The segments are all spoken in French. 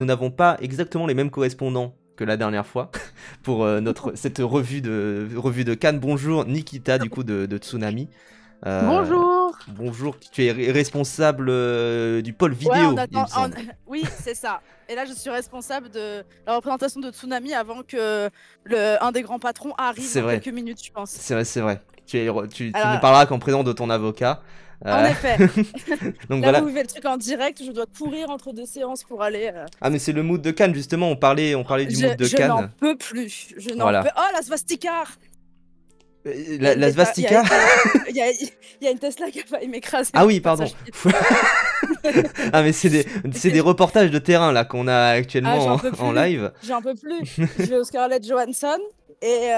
nous n'avons pas exactement les mêmes correspondants que la dernière fois pour cette revue de Cannes. Bonjour Nikita du coup de Tsunami. Euh, Bonjour! bonjour, tu es responsable du pôle Ouais, vidéo, il me semble. Oui, c'est ça. Et là, je suis responsable de la représentation de Tsunami avant que un des grands patrons arrive C'est dans vrai, quelques minutes, je pense. c'est vrai, c'est vrai. Tu ne Alors, parleras qu'en présence de ton avocat. en Euh, effet, donc là, vous voilà. vivez le truc en direct, je dois courir entre deux séances pour aller. Ah mais c'est le mood de Cannes justement, on parlait du mood de Je n'en Cannes. peux plus. Je n'en peux. Voilà. Oh, la svastika! Il y a La, une la bêta, svastika. il y a une Tesla qui a failli m'écraser Ah au oui, pardon. passage. Ah mais c'est des reportages de terrain là qu'on a Ah, actuellement en live. j'en peux plus. Je vais au Scarlett Johansson et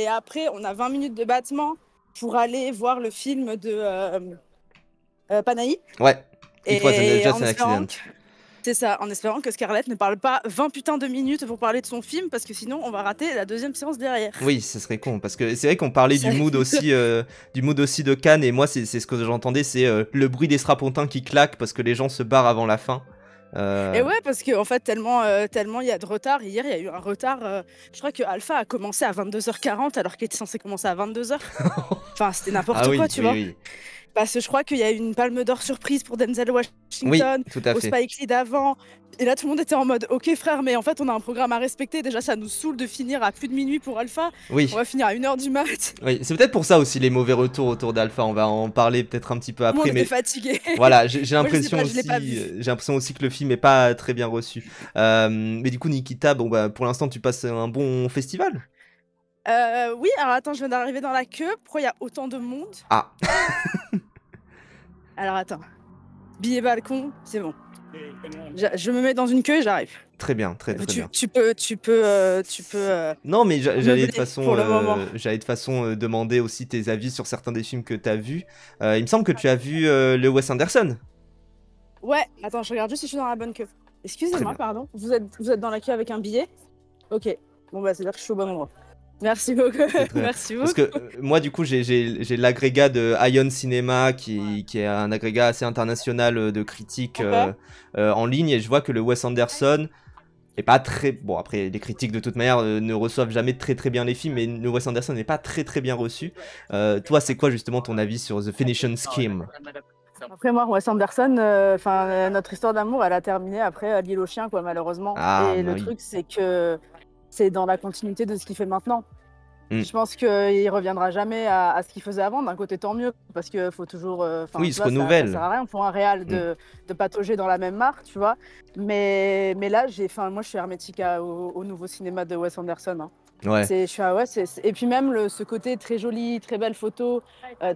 après, on a 20 minutes de battement pour aller voir le film de Panahi. Ouais. It was Et just en an espérant accident. que, c'est ça, en espérant que Scarlett ne parle pas 20 putains de minutes pour parler de son film, parce que sinon, on va rater la deuxième séance derrière. Oui, ce serait con parce que c'est vrai qu'on parlait du mood aussi de Cannes et moi c'est ce que j'entendais, c'est le bruit des strapontins qui claquent parce que les gens se barrent avant la fin. Et Euh, ouais, parce que en fait, tellement il y a de retard. Hier, il y a eu un retard. Je crois que Alpha a commencé à 22h40 alors qu'il était censé commencer à 22h. Enfin, c'était Ah n'importe quoi, oui, tu oui, vois. oui. Parce que je crois qu'il y a eu une palme d'or surprise pour Denzel Oui, Washington, tout à au fait. Spike Lee d'avant. Et là, tout le monde était en mode ok, frère, mais en fait, on a un programme à respecter. Déjà, ça nous saoule de finir à plus de minuit pour Alpha. On Oui. va finir à 1h du mat. Oui, c'est peut-être pour ça aussi les mauvais retours autour d'Alpha, on va en parler peut-être un petit peu Tout le monde après, était mais fatigué. voilà, j'ai Moi, je sais l'impression pas, je l'ai pas aussi, vu. que le film est pas très bien reçu. Mais du coup, Nikita, bon bah pour l'instant, tu passes un bon festival? Oui, alors attends, je viens d'arriver dans la queue. Pourquoi il y a autant de monde? Ah, Alors attends, billet balcon, c'est bon. Je me mets dans une queue et j'arrive. très bien, très très bien. Tu peux Non, mais meubler pour le moment. j'allais de façon demander aussi tes avis sur certains des films que t'as vus. Il me semble que tu as vu le Wes Anderson. Ouais, attends, je regarde juste si je suis dans la bonne queue. Très Excusez-moi, bien. pardon. Vous êtes dans la queue avec un billet? Ok. Bon, bah, c'est-à-dire que je suis au bon endroit. Merci beaucoup. C'est très bien. Merci Parce beaucoup. que moi, du coup, j'ai l'agrégat de Ion Cinema qui est un agrégat assez international de critiques Ok. en ligne et je vois que le Wes Anderson est pas très. Bon, après, les critiques de toute manière ne reçoivent jamais très très bien les films, mais le Wes Anderson n'est pas très très bien reçu. Toi, c'est quoi justement ton avis sur The Finishing Scheme? Après, moi, Wes Anderson, notre histoire d'amour, elle a terminé après L'île aux chiens, quoi, malheureusement. Ah, Et bah le oui. truc, c'est que c'est dans la continuité de ce qu'il fait maintenant. Hmm. Je pense qu'il reviendra jamais à ce qu'il faisait avant. D'un côté, tant mieux, parce qu'il faut toujours. Oui, Enfin, il tu se vois, ça sert renouvelle. à rien pour un réal Hmm. de patauger dans la même mare, tu vois. Mais là, moi, je suis hermétique au nouveau cinéma de Wes Anderson, hein. Ouais. Je suis, ah ouais, et puis même ce côté très joli, très belle photo,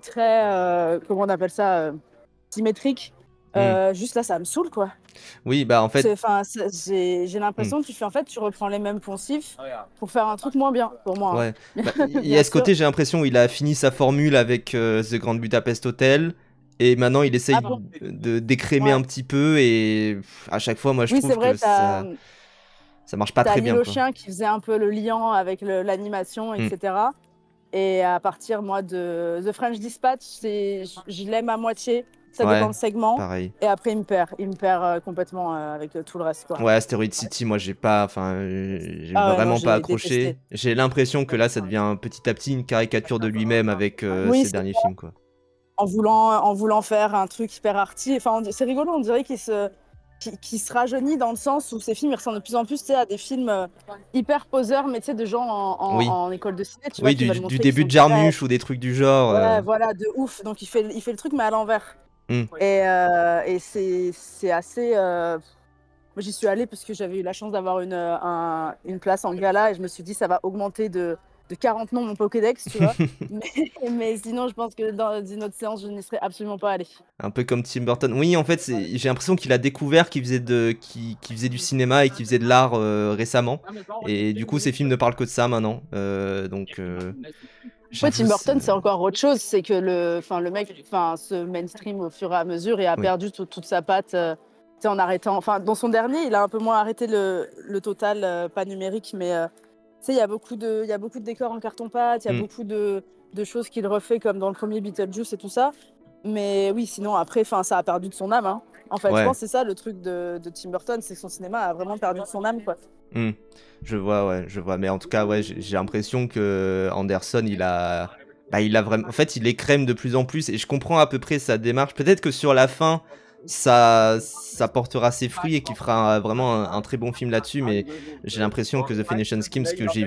très, comment on appelle ça, symétrique. Hmm. Juste là, ça me saoule, quoi. Oui, bah en fait. J'ai Hmm. l'impression que tu reprends les mêmes poncifs pour faire un truc moins bien, pour moi, Ouais, bah, hein. il y Bien a ce sûr. côté, j'ai l'impression, où il a fini sa formule avec The Grand Budapest Hotel, et maintenant il Ah essaye bon? de décrémer un Ouais. petit peu, et à chaque fois, moi je Oui, c'est trouve vrai, que ça marche pas t'as très L'île bien, aux quoi. chiens qui faisait un peu le lien avec l'animation, Hmm. etc. Et à partir, moi, de The French Dispatch, je l'aime à moitié, ça dépend Ouais, le segment. pareil. Et après, il me perd complètement avec tout le reste, quoi. Ouais, Asteroid City, moi j'ai pas, enfin, j'ai Ah ouais, non, vraiment pas j'ai détesté. accroché. J'ai l'impression que là, ça devient petit à petit une caricature de lui-même avec Oui, ses derniers films, quoi. en voulant faire un truc hyper arty. Enfin, c'est rigolo, on dirait qu'il se rajeunit dans le sens où ses films ils ressemblent de plus en plus, tu sais, à des films hyper poseurs, mais tu sais, de gens Oui, en école de ciné, tu vois, oui, qui veulent du montrer qu'ils début sont de très. Jarmusch ou des trucs du genre. Ouais, voilà, de ouf. Donc il fait le truc, mais à l'envers. Hmm. Et c'est assez. Moi, j'y suis allée parce que j'avais eu la chance d'avoir une place en gala et je me suis dit, ça va augmenter de 40 noms mon Pokédex, tu vois. Mais sinon, je pense que dans une autre séance, je n'y serais absolument pas allée. Un peu comme Tim Burton. Oui, en fait, j'ai l'impression qu'il a découvert qu'il faisait du cinéma et qu'il faisait de l'art récemment. Et du coup, ses films ne parlent que de ça maintenant. Ouais, J'avoue, Tim Burton, c'est encore autre chose. C'est que le mec, se mainstream au fur et à mesure et a oui. perdu toute sa patte. Tu sais, en arrêtant. Enfin, dans son dernier, il a un peu moins arrêté le total, pas numérique, mais tu sais, il y a beaucoup de décors en carton-pâte, il y a Hmm. beaucoup de choses qu'il refait comme dans le premier Beetlejuice et tout ça. Mais oui, sinon après, ça a perdu de son âme, hein. En fait, je Ouais. pense que c'est ça le truc de Tim Burton, c'est que son cinéma a vraiment perdu son âme, quoi. Hmm. Je vois, ouais, je vois. Mais en tout cas, ouais, j'ai l'impression que Anderson, il a vraiment. En fait, il écrème de plus en plus et je comprends à peu près sa démarche. Peut-être que sur la fin, ça portera ses fruits et qu'il fera vraiment un très bon film là-dessus. Mais j'ai l'impression que The Phoenician Scheme, ce que j'ai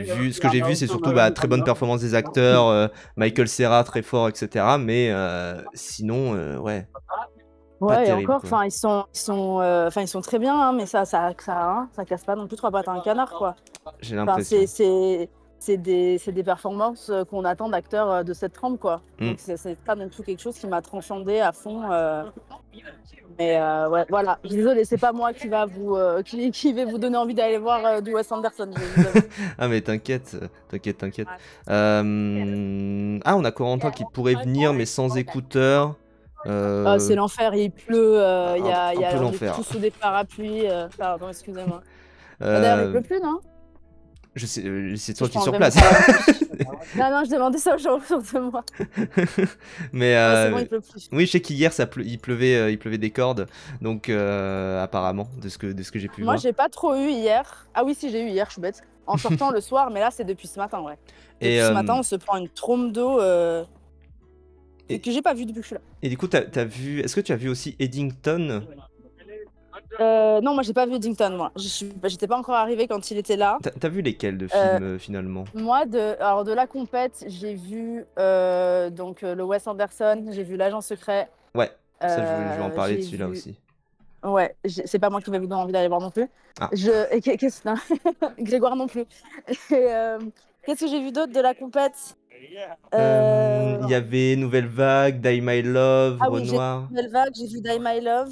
vu, c'est surtout très bonne performance des acteurs, Michael Cera très fort, etc. Mais sinon, ouais, pas Ouais, et terrible, encore, quoi. ils sont très bien, hein, mais ça casse pas non plus trois pattes à un canard, quoi. J'ai Enfin, l'impression. c'est des performances qu'on attend d'acteurs de cette trempe, quoi. Hmm. Donc c'est pas non plus quelque chose qui m'a transcendé à fond. Mais ouais, voilà. Désolée, c'est pas moi qui vais vous donner envie d'aller voir du Wes Anderson, je vous avoue. Ah mais t'inquiète, t'inquiète. Ah, on a Corentin qui pourrait venir mais sans écouteurs. C'est l'enfer, il pleut, Un peu on est l'enfer. tous sous des parapluies. Pardon, excusez-moi. Ah, d'ailleurs, il Euh, pleut plus, non? c'est Si toi je qui es sur prendrais mon place. parapluie. Non, non, je demandais ça aux gens autour de moi. Mais Ouais, c'est bon, il pleut plus. oui, je sais qu'hier il pleuvait des cordes, donc apparemment de ce que j'ai pu Moi, voir. j'ai pas trop eu hier. Ah oui, si, j'ai eu hier, je suis bête. En sortant le soir, mais là, c'est depuis ce matin, ouais. Et, Depuis ce matin, euh, on se prend une trombe d'eau et, que j'ai pas vue depuis que je suis là. et du coup, t'as vu, est-ce que tu as vu aussi Eddington? Non, moi, j'ai pas vu Eddington, moi. J'étais pas encore arrivée quand il était là. T'as vu lesquels de Euh, films finalement? Moi, alors de la compète, j'ai vu le Wes Anderson, j'ai vu L'Agent Secret, Ouais, ça je vais en parler de j'ai celui-là vu. aussi. Ouais, c'est pas moi qui vais vous donner envie d'aller voir non plus. Ah. Qu'est-ce non. Grégoire non plus. Et, qu'est-ce que j'ai vu d'autre de la compète? Il y avait Nouvelle Vague, Die My Love, Ah oui, j'ai vu Renoir. Nouvelle Vague, j'ai vu Die My Love,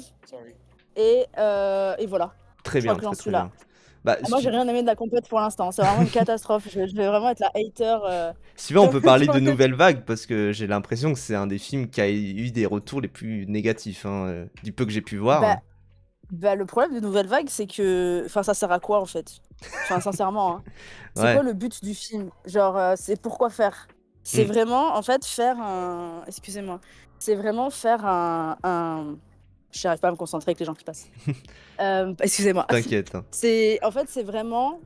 et voilà. Très Je crois bien, que j'en très suis très là. bien. Bah, Ah, moi, j'ai rien aimé de la compète pour l'instant. C'est vraiment une catastrophe. Je vais vraiment être la hater. si tu veux, on peut parler de dans le- Nouvelle Vague parce que j'ai l'impression que c'est un des films qui a eu des retours les plus négatifs, hein, du peu que j'ai pu voir. Bah, le problème de Nouvelle Vague, c'est que. Enfin, ça sert à quoi en fait? Enfin, sincèrement, hein. C'est quoi Ouais. le but du film? Genre, c'est pourquoi faire? C'est Hmm. vraiment, en fait, faire un. Excusez-moi. C'est vraiment faire Je n'arrive pas à me concentrer avec les gens qui passent. Excusez-moi. T'inquiète, hein. En fait, c'est vraiment.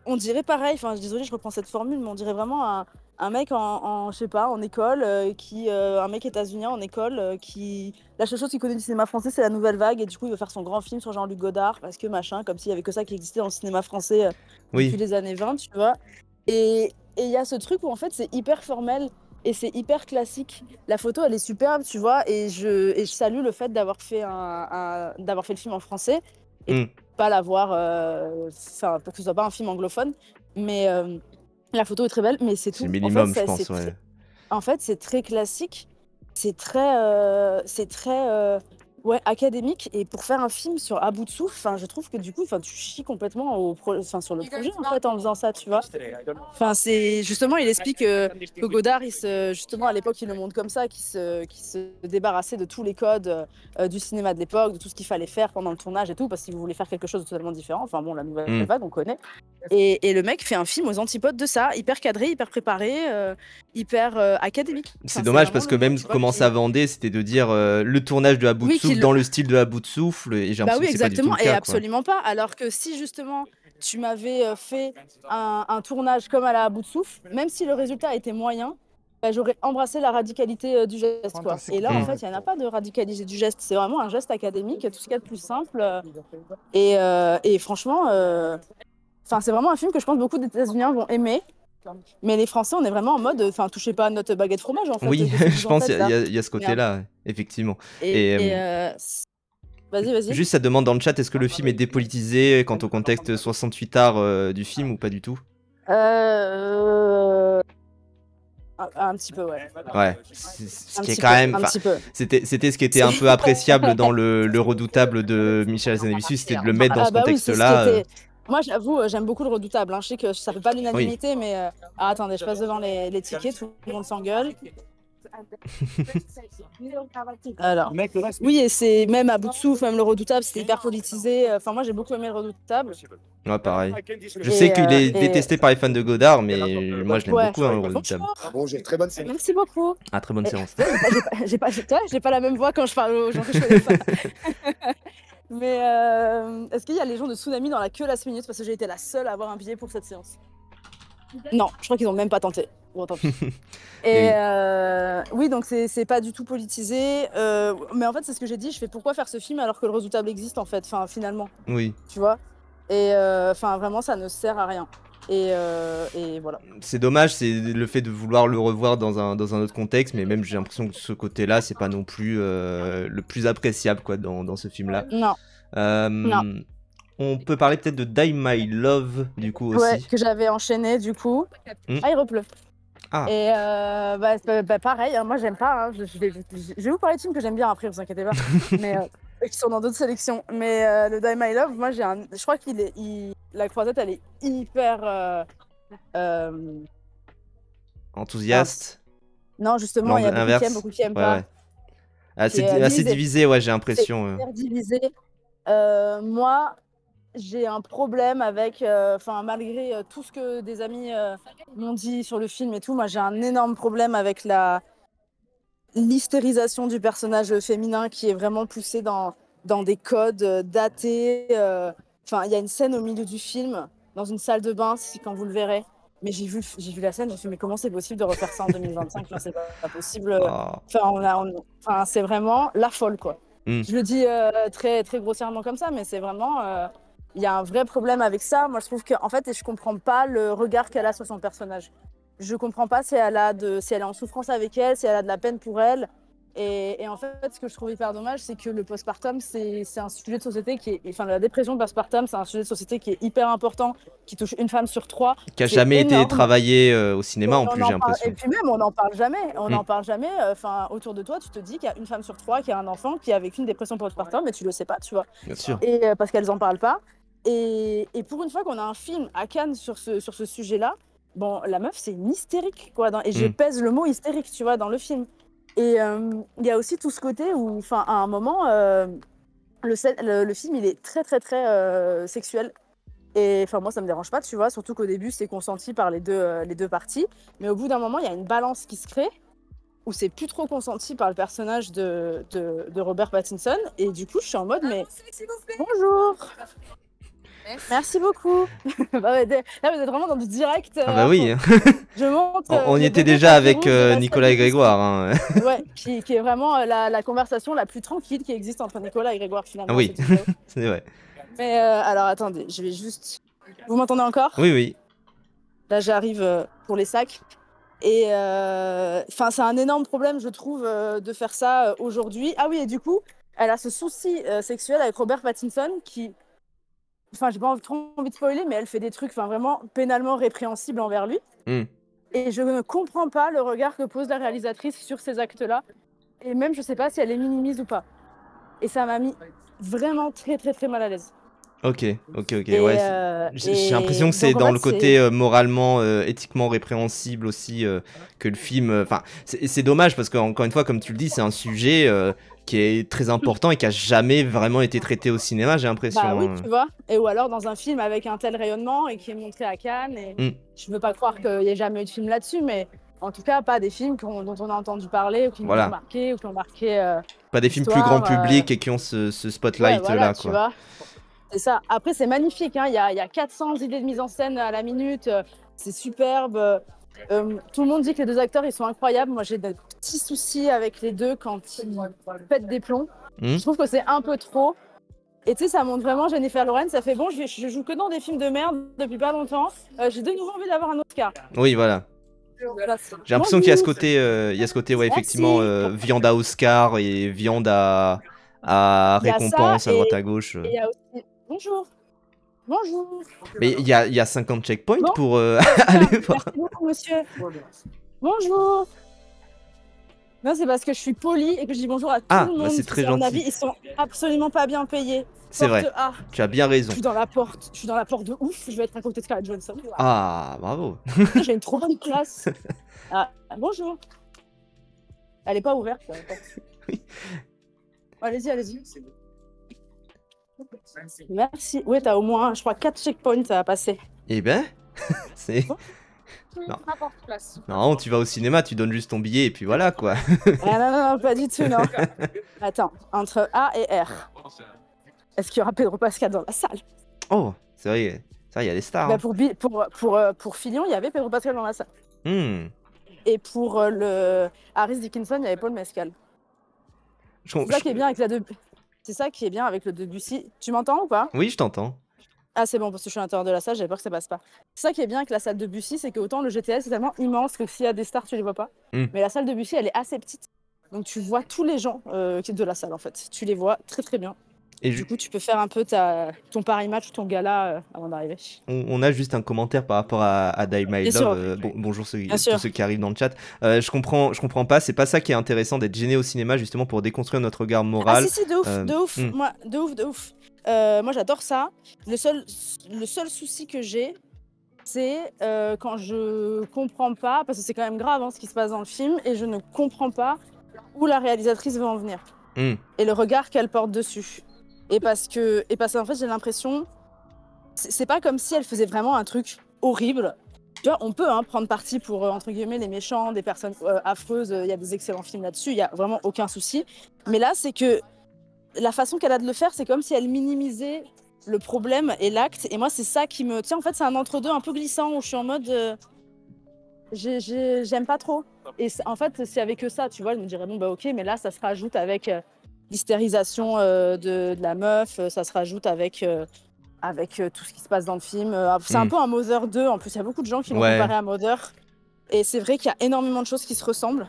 On dirait pareil, enfin, désolée, je reprends cette formule, mais on dirait vraiment un mec je sais pas, en école, un mec états-unien en école, qui. La seule chose qu'il connaît du cinéma français, c'est la Nouvelle Vague, et du coup, il veut faire son grand film sur Jean-Luc Godard, parce que machin, comme s'il y avait que ça qui existait dans le cinéma français depuis Oui. les années 20, tu vois. Et il y a ce truc où, en fait, c'est hyper formel et c'est hyper classique. La photo, elle est superbe, tu vois, et je salue le fait d'avoir fait d'avoir fait le film en français et de Hmm. pas l'avoir, enfin, que ce soit pas un film anglophone, mais la photo est très belle, mais c'est C'est le tout. En fait, minimum, je pense, ouais. c'est très classique, c'est très ouais, académique, et pour faire un film sur à bout de souffle, enfin, je trouve que du coup, enfin, tu chies complètement sur le projet en fait en faisant ça, tu vois. Enfin, c'est justement, il explique que Godard, justement à l'époque, il le montre comme ça, qu'il se débarrassait de tous les codes du cinéma de l'époque, de tout ce qu'il fallait faire pendant le tournage et tout, parce qu'il voulait faire quelque chose de totalement différent. Enfin bon, la Nouvelle Hmm. Vague, on connaît. Et le mec fait un film aux antipodes de ça, hyper cadré, hyper préparé, hyper académique. C'est Enfin, c'est dommage vraiment parce le que mot, même tu vois, comment ça vendait, c'était de dire le tournage de À bout de oui, souffle dans le style de À bout de souffle, et j'ai bah l'impression oui, que c'est pas du tout exactement, le et cas, quoi. absolument pas. Alors que si justement tu m'avais fait un tournage comme à la à bout de souffle, même si le résultat était moyen, bah, j'aurais embrassé la radicalité du geste, quoi. Et là, en Hmm. fait, il n'y en a pas de radicalité du geste. C'est vraiment un geste académique, tout ce qu'il y a de plus simple. Et franchement, enfin, c'est vraiment un film que je pense beaucoup d'États-Unis vont aimer. Mais les Français, on est vraiment en mode, enfin, touchez pas à notre baguette fromage, en fait. Oui, Qu'est-ce que je vous en pense qu'il faites y, a- il là? y a il y a ce Merde. côté-là, effectivement. Et, Et et, vas-y, vas-y. juste, ça demande dans le chat, est-ce que le film est dépolitisé quant au contexte 68 art du film ou pas du tout? Euh... un petit peu, ouais. Ouais, ce Un qui est petit quand peu, même, un enfin, petit peu. c'était ce qui était C'est- un peu appréciable dans le Redoutable de Michel Hazanavicius, c'était de le mettre dans Ah ce bah oui, c'est ce qui contexte-là. était. Moi, j'avoue, j'aime beaucoup le Redoutable, hein. Je sais que ça fait pas Oui, l'unanimité, mais. Ah, attendez, je passe devant les tickets, tout le monde s'engueule. Alors, oui, et c'est même à bout de souffle, même le Redoutable, c'était hyper politisé. Enfin, moi, j'ai beaucoup aimé le Redoutable. Ouais, pareil. Je sais qu'il est détesté par les fans de Godard, mais moi je l'aime beaucoup, hein, le Redoutable. Bon, j'ai très bonne séance. Merci beaucoup. Ah, très bonne séance. J'ai pas la même voix quand je parle aux gens que je connais pas. Mais est-ce qu'il y a les gens de Tsunami dans la queue last minute? Parce que j'ai été la seule à avoir un billet pour cette séance. Non, je crois qu'ils ont même pas tenté. Bon, tant pis. Et oui, donc c'est pas du tout politisé. Mais en fait, c'est ce que j'ai dit. Je fais pourquoi faire ce film alors que le Redoutable existe en fait, enfin, finalement. Oui. Tu vois. Et enfin, vraiment, ça ne sert à rien. Et voilà. C'est dommage, c'est le fait de vouloir le revoir dans un autre contexte, mais même j'ai l'impression que ce côté-là, c'est pas non plus le plus appréciable quoi, dans ce film-là. Non. Non. On peut parler peut-être de Die My Love, du coup, aussi. Ouais, que j'avais enchaîné, du coup. Ah, il repleut. Ah. Et pareil, hein, moi j'aime pas. Hein, je vais vous parler de films que j'aime bien après, vous inquiétez pas. Mais qui sont dans d'autres sélections. Mais le Die My Love, moi je crois la croisette elle est hyper enthousiaste. Non, justement, il y a beaucoup qui aiment pas. Ouais. Ah, c'est assez divisé, ouais, j'ai l'impression. C'est hyper divisé. Moi, j'ai un problème avec, malgré tout ce que des amis m'ont dit sur le film et tout, moi j'ai un énorme problème avec l'hystérisation du personnage féminin qui est vraiment poussé dans des codes datés. Enfin, il y a une scène au milieu du film, dans une salle de bain, quand vous le verrez. Mais j'ai vu la scène, je me suis dit, mais comment c'est possible de refaire ça en 2025? Enfin, c'est pas possible. Enfin, c'est vraiment la folle, quoi. Je le dis très, très grossièrement comme ça, mais c'est vraiment... Il y a un vrai problème avec ça. Moi, je trouve qu'en fait, je comprends pas le regard qu'elle a sur son personnage. Je comprends pas si elle est en souffrance avec elle, si elle a de la peine pour elle. Et en fait, ce que je trouve hyper dommage, c'est que le postpartum, c'est un sujet de société qui est... Enfin, la dépression postpartum, c'est un sujet de société qui est hyper important, qui touche une femme sur 3. Qui a jamais été travaillé au cinéma, en plus, j'ai l'impression. Et puis même, on n'en parle jamais. On n'en parle jamais. Enfin, autour de toi, tu te dis qu'il y a une femme sur 3 qui a un enfant qui a vécu une dépression postpartum, mais tu le sais pas, tu vois. Bien sûr. Et parce qu'elles en parlent pas. Et pour une fois qu'on a un film à Cannes sur ce sujet-là, bon, la meuf, c'est une hystérique, quoi. Et je pèse le mot hystérique, tu vois, dans le film. Et il y a aussi tout ce côté où, enfin, à un moment, le film, il est très, très, très sexuel. Et enfin, moi, ça me dérange pas, tu vois, surtout qu'au début, c'est consenti par les deux parties. Mais au bout d'un moment, il y a une balance qui se crée où c'est plus trop consenti par le personnage de Robert Pattinson. Et du coup, je suis en mode, mais bonjour. Merci beaucoup. Là, vous êtes vraiment dans du direct. Ah bah oui. Je monte. On y était déjà avec Nicolas et Grégoire. Hein. Ouais, qui est vraiment la conversation la plus tranquille qui existe entre Nicolas et Grégoire finalement. Ah oui, c'est vrai. Mais alors attendez, je vais juste... Vous m'entendez encore? Oui, oui. Là, j'arrive pour les sacs. Et c'est un énorme problème, je trouve, de faire ça aujourd'hui. Ah oui, et du coup, elle a ce souci sexuel avec Robert Pattinson qui... Enfin, j'ai pas trop envie de spoiler, mais elle fait des trucs vraiment pénalement répréhensibles envers lui. Et je ne comprends pas le regard que pose la réalisatrice sur ces actes-là. Et même, je sais pas si elle les minimise ou pas. Et ça m'a mis vraiment très, très, très mal à l'aise. Ok, ouais. J'ai l'impression que c'est dans le côté moralement, éthiquement répréhensible aussi que le film... Enfin, c'est dommage parce qu'encore une fois, comme tu le dis, c'est un sujet qui est très important et qui a jamais vraiment été traité au cinéma, j'ai l'impression. Bah oui, tu vois. Ou alors dans un film avec un tel rayonnement et qui est montré à Cannes. Et je veux pas croire qu'il n'y ait jamais eu de film là-dessus, mais en tout cas, pas des films dont on a entendu parler ou qui nous ont marqué ou qui ont marqué... pas des films plus grand public et qui ont ce spotlight-là, quoi. Tu vois. C'est ça. Après, c'est magnifique. Hein. Il y a 400 idées de mise en scène à la minute. C'est superbe. Tout le monde dit que les deux acteurs, ils sont incroyables. Moi, j'ai des petits soucis avec les deux quand ils pètent des plombs. Je trouve que c'est un peu trop. Et tu sais, ça montre vraiment Jennifer Lawrence. Ça fait bon, je joue que dans des films de merde depuis pas longtemps. J'ai de nouveau envie d'avoir un Oscar. Oui, voilà. J'ai l'impression qu'il y a ce côté, ouais, effectivement, viande à Oscar et viande à récompense à droite à gauche. Et il y a aussi... Bonjour. Mais il y a 50 checkpoints pour aller voir. Merci beaucoup, monsieur. Bonjour. Non, c'est parce que je suis polie et que je dis bonjour à tout le monde. Bah c'est très gentil. Avis, ils sont absolument pas bien payés. C'est vrai. Tu as bien raison. Je suis dans la porte de ouf. Je vais être à côté de Scarlett Johansson. Ah, bravo. J'ai une trop bonne place. Bonjour. Elle est pas ouverte, la porte. Oui. Allez-y, allez-y. Merci. Oui, t'as au moins, je crois, 4 checkpoints à passer. Eh ben, c'est... Non. Non, tu vas au cinéma, tu donnes juste ton billet et puis voilà quoi. Ah, non, non, non, pas du tout, non. Attends, entre A et R. Est-ce qu'il y aura Pedro Pascal dans la salle? Oh, c'est vrai, il y a des stars. Bah, Hein. pour Fillon, il y avait Pedro Pascal dans la salle. Hmm. Et pour le Harris Dickinson, il y avait Paul Mescal. C'est ça qui est bien avec C'est ça qui est bien avec le Debussy. Tu m'entends ou pas? Oui, je t'entends. Ah, c'est bon, parce que je suis à l'intérieur de la salle, j'avais peur que ça passe pas. C'est ça qui est bien avec la salle Debussy, c'est que autant le GTL, c'est tellement immense que s'il y a des stars, tu les vois pas. Hmm. Mais la salle Debussy, elle est assez petite. Donc tu vois tous les gens de la salle, en fait. Tu les vois très très bien. Et du coup, tu peux faire un peu ton Paris Match ou ton gala avant d'arriver. On a juste un commentaire par rapport à Die My Bien Love. sûr. Bonjour tous ceux qui arrivent dans le chat. Je comprends pas, c'est pas ça qui est intéressant d'être gêné au cinéma justement pour déconstruire notre regard moral. Ah si, de ouf. Moi, de ouf. Moi, j'adore ça. Le seul souci que j'ai, c'est quand je comprends pas, parce que c'est quand même grave ce qui se passe dans le film, et je ne comprends pas où la réalisatrice veut en venir. Et le regard qu'elle porte dessus. Et parce qu'en fait, j'ai l'impression, c'est pas comme si elle faisait vraiment un truc horrible. Tu vois, on peut prendre parti pour, entre guillemets, les méchants, des personnes affreuses. Il y a des excellents films là-dessus, il n'y a vraiment aucun souci. Mais là, c'est que la façon qu'elle a de le faire, c'est comme si elle minimisait le problème et l'acte. Et moi, c'est ça qui me... Tiens, en fait, c'est un entre-deux un peu glissant où je suis en mode... j'aime pas trop. Et en fait, s'il y avait que ça, tu vois, je me dirais, bon, bah ok, mais là, ça se rajoute avec l'hystérisation de la meuf, ça se rajoute avec tout ce qui se passe dans le film. C'est un peu un Mother 2, en plus, il y a beaucoup de gens qui l'ont comparé à Mother. Et c'est vrai qu'il y a énormément de choses qui se ressemblent.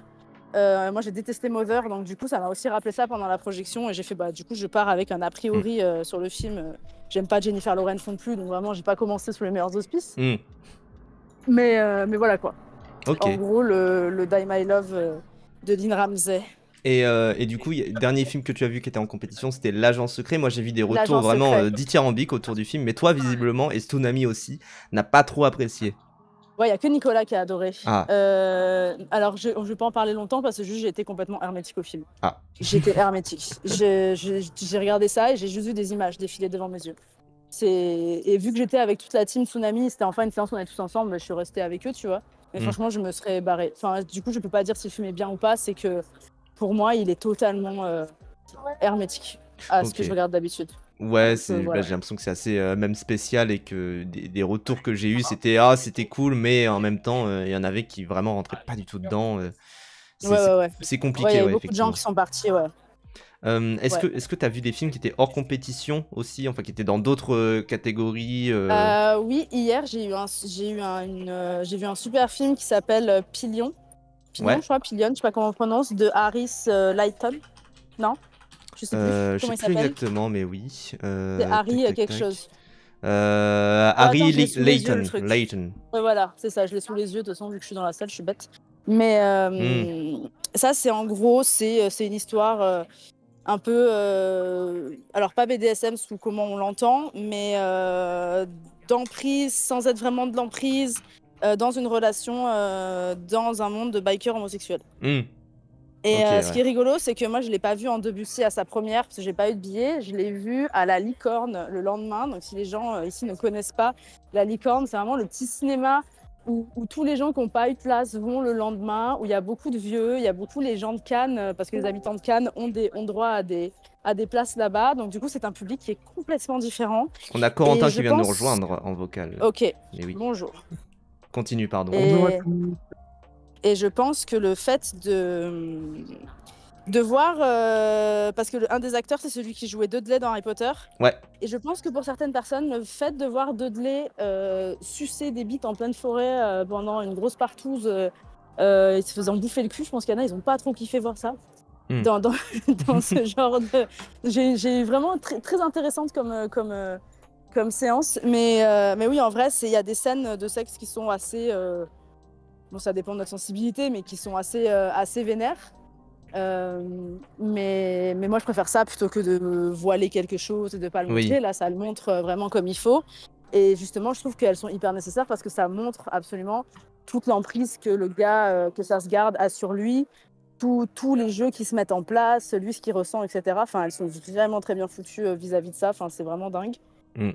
Moi, j'ai détesté Mother, donc du coup, ça m'a aussi rappelé ça pendant la projection. Et j'ai fait, bah, du coup, je pars avec un a priori sur le film. J'aime pas Jennifer Lawrence non plus, donc vraiment, j'ai pas commencé sous les meilleurs auspices. Mais voilà quoi. Okay. En gros, le Die My Love de Lynn Ramsey. Et du coup, le dernier film que tu as vu qui était en compétition, c'était L'Agent Secret. Moi, j'ai vu des retours vraiment dithyrambiques autour du film, mais toi, visiblement, et Stunami aussi, n'a pas trop apprécié. Ouais, il n'y a que Nicolas qui a adoré. Ah. Alors, je ne vais pas en parler longtemps parce que juste j'ai été complètement hermétique au film. Ah. J'étais hermétique. J'ai regardé ça et j'ai juste vu des images défiler devant mes yeux. Et vu que j'étais avec toute la team Tsunami, c'était enfin une séance où on est tous ensemble, je suis restée avec eux, tu vois. Mais franchement, je me serais barrée. Enfin, du coup, je peux pas dire si le film est bien ou pas, c'est que pour moi, il est totalement hermétique à ce que je regarde d'habitude. Ouais, voilà. J'ai l'impression que c'est assez même spécial et que des retours que j'ai eu c'était cool, mais en même temps, il y en avait qui vraiment rentraient pas du tout dedans. C'est compliqué. Il y a beaucoup de gens qui sont partis, ouais. Est-ce que tu as vu des films qui étaient hors compétition aussi, enfin qui étaient dans d'autres catégories Oui, hier j'ai vu un super film qui s'appelle Pillion. Pillion, je crois, Pillion, je sais pas comment on prononce, de Harris Lighton. Non, je sais plus comment il s'appelle. Exactement, mais oui. C'est Harry quelque chose. Harry Layton. Ouais, voilà, c'est ça, je l'ai sous les yeux, de toute façon, vu que je suis dans la salle, je suis bête. Mais ça, c'est en gros, c'est une histoire un peu, alors pas BDSM sous comment on l'entend, mais d'emprise sans être vraiment de l'emprise, dans une relation, dans un monde de bikers homosexuels. Et ce qui est rigolo, c'est que moi, je ne l'ai pas vu en Debussy à sa première, parce que j'ai pas eu de billet. Je l'ai vu à la Licorne le lendemain. Donc, si les gens ici ne connaissent pas, la Licorne, c'est vraiment le petit cinéma où tous les gens qui n'ont pas eu de place vont le lendemain, où il y a beaucoup de vieux, il y a beaucoup les gens de Cannes, parce que les habitants de Cannes ont droit à des places là-bas. Donc, du coup, c'est un public qui est complètement différent. On a Corentin qui vient de nous rejoindre en vocal. Ok, oui. Bonjour. Continue, pardon. Bonjour à tous. Et je pense que le fait de voir, parce que un des acteurs, c'est celui qui jouait Dudley dans Harry Potter. Ouais. Et je pense que pour certaines personnes, le fait de voir Dudley sucer des bites en pleine forêt pendant une grosse partouze, ils se faisant bouffer le cul, je pense qu'il y en a, ils n'ont pas trop kiffé voir ça. Dans ce genre de... J'ai vraiment très intéressante comme séance. Mais oui, en vrai, il y a des scènes de sexe qui sont assez... Bon, ça dépend de notre sensibilité, mais qui sont assez vénères. Mais moi, je préfère ça plutôt que de voiler quelque chose et de ne pas le montrer. Oui. Là, ça le montre vraiment comme il faut. Et justement, je trouve qu'elles sont hyper nécessaires parce que ça montre absolument toute l'emprise que le gars, que ça se garde, a sur lui. tous les jeux qui se mettent en place, lui ce qu'il ressent, etc. Enfin, elles sont vraiment très bien foutues vis-à-vis de ça. Enfin, c'est vraiment dingue. Mm.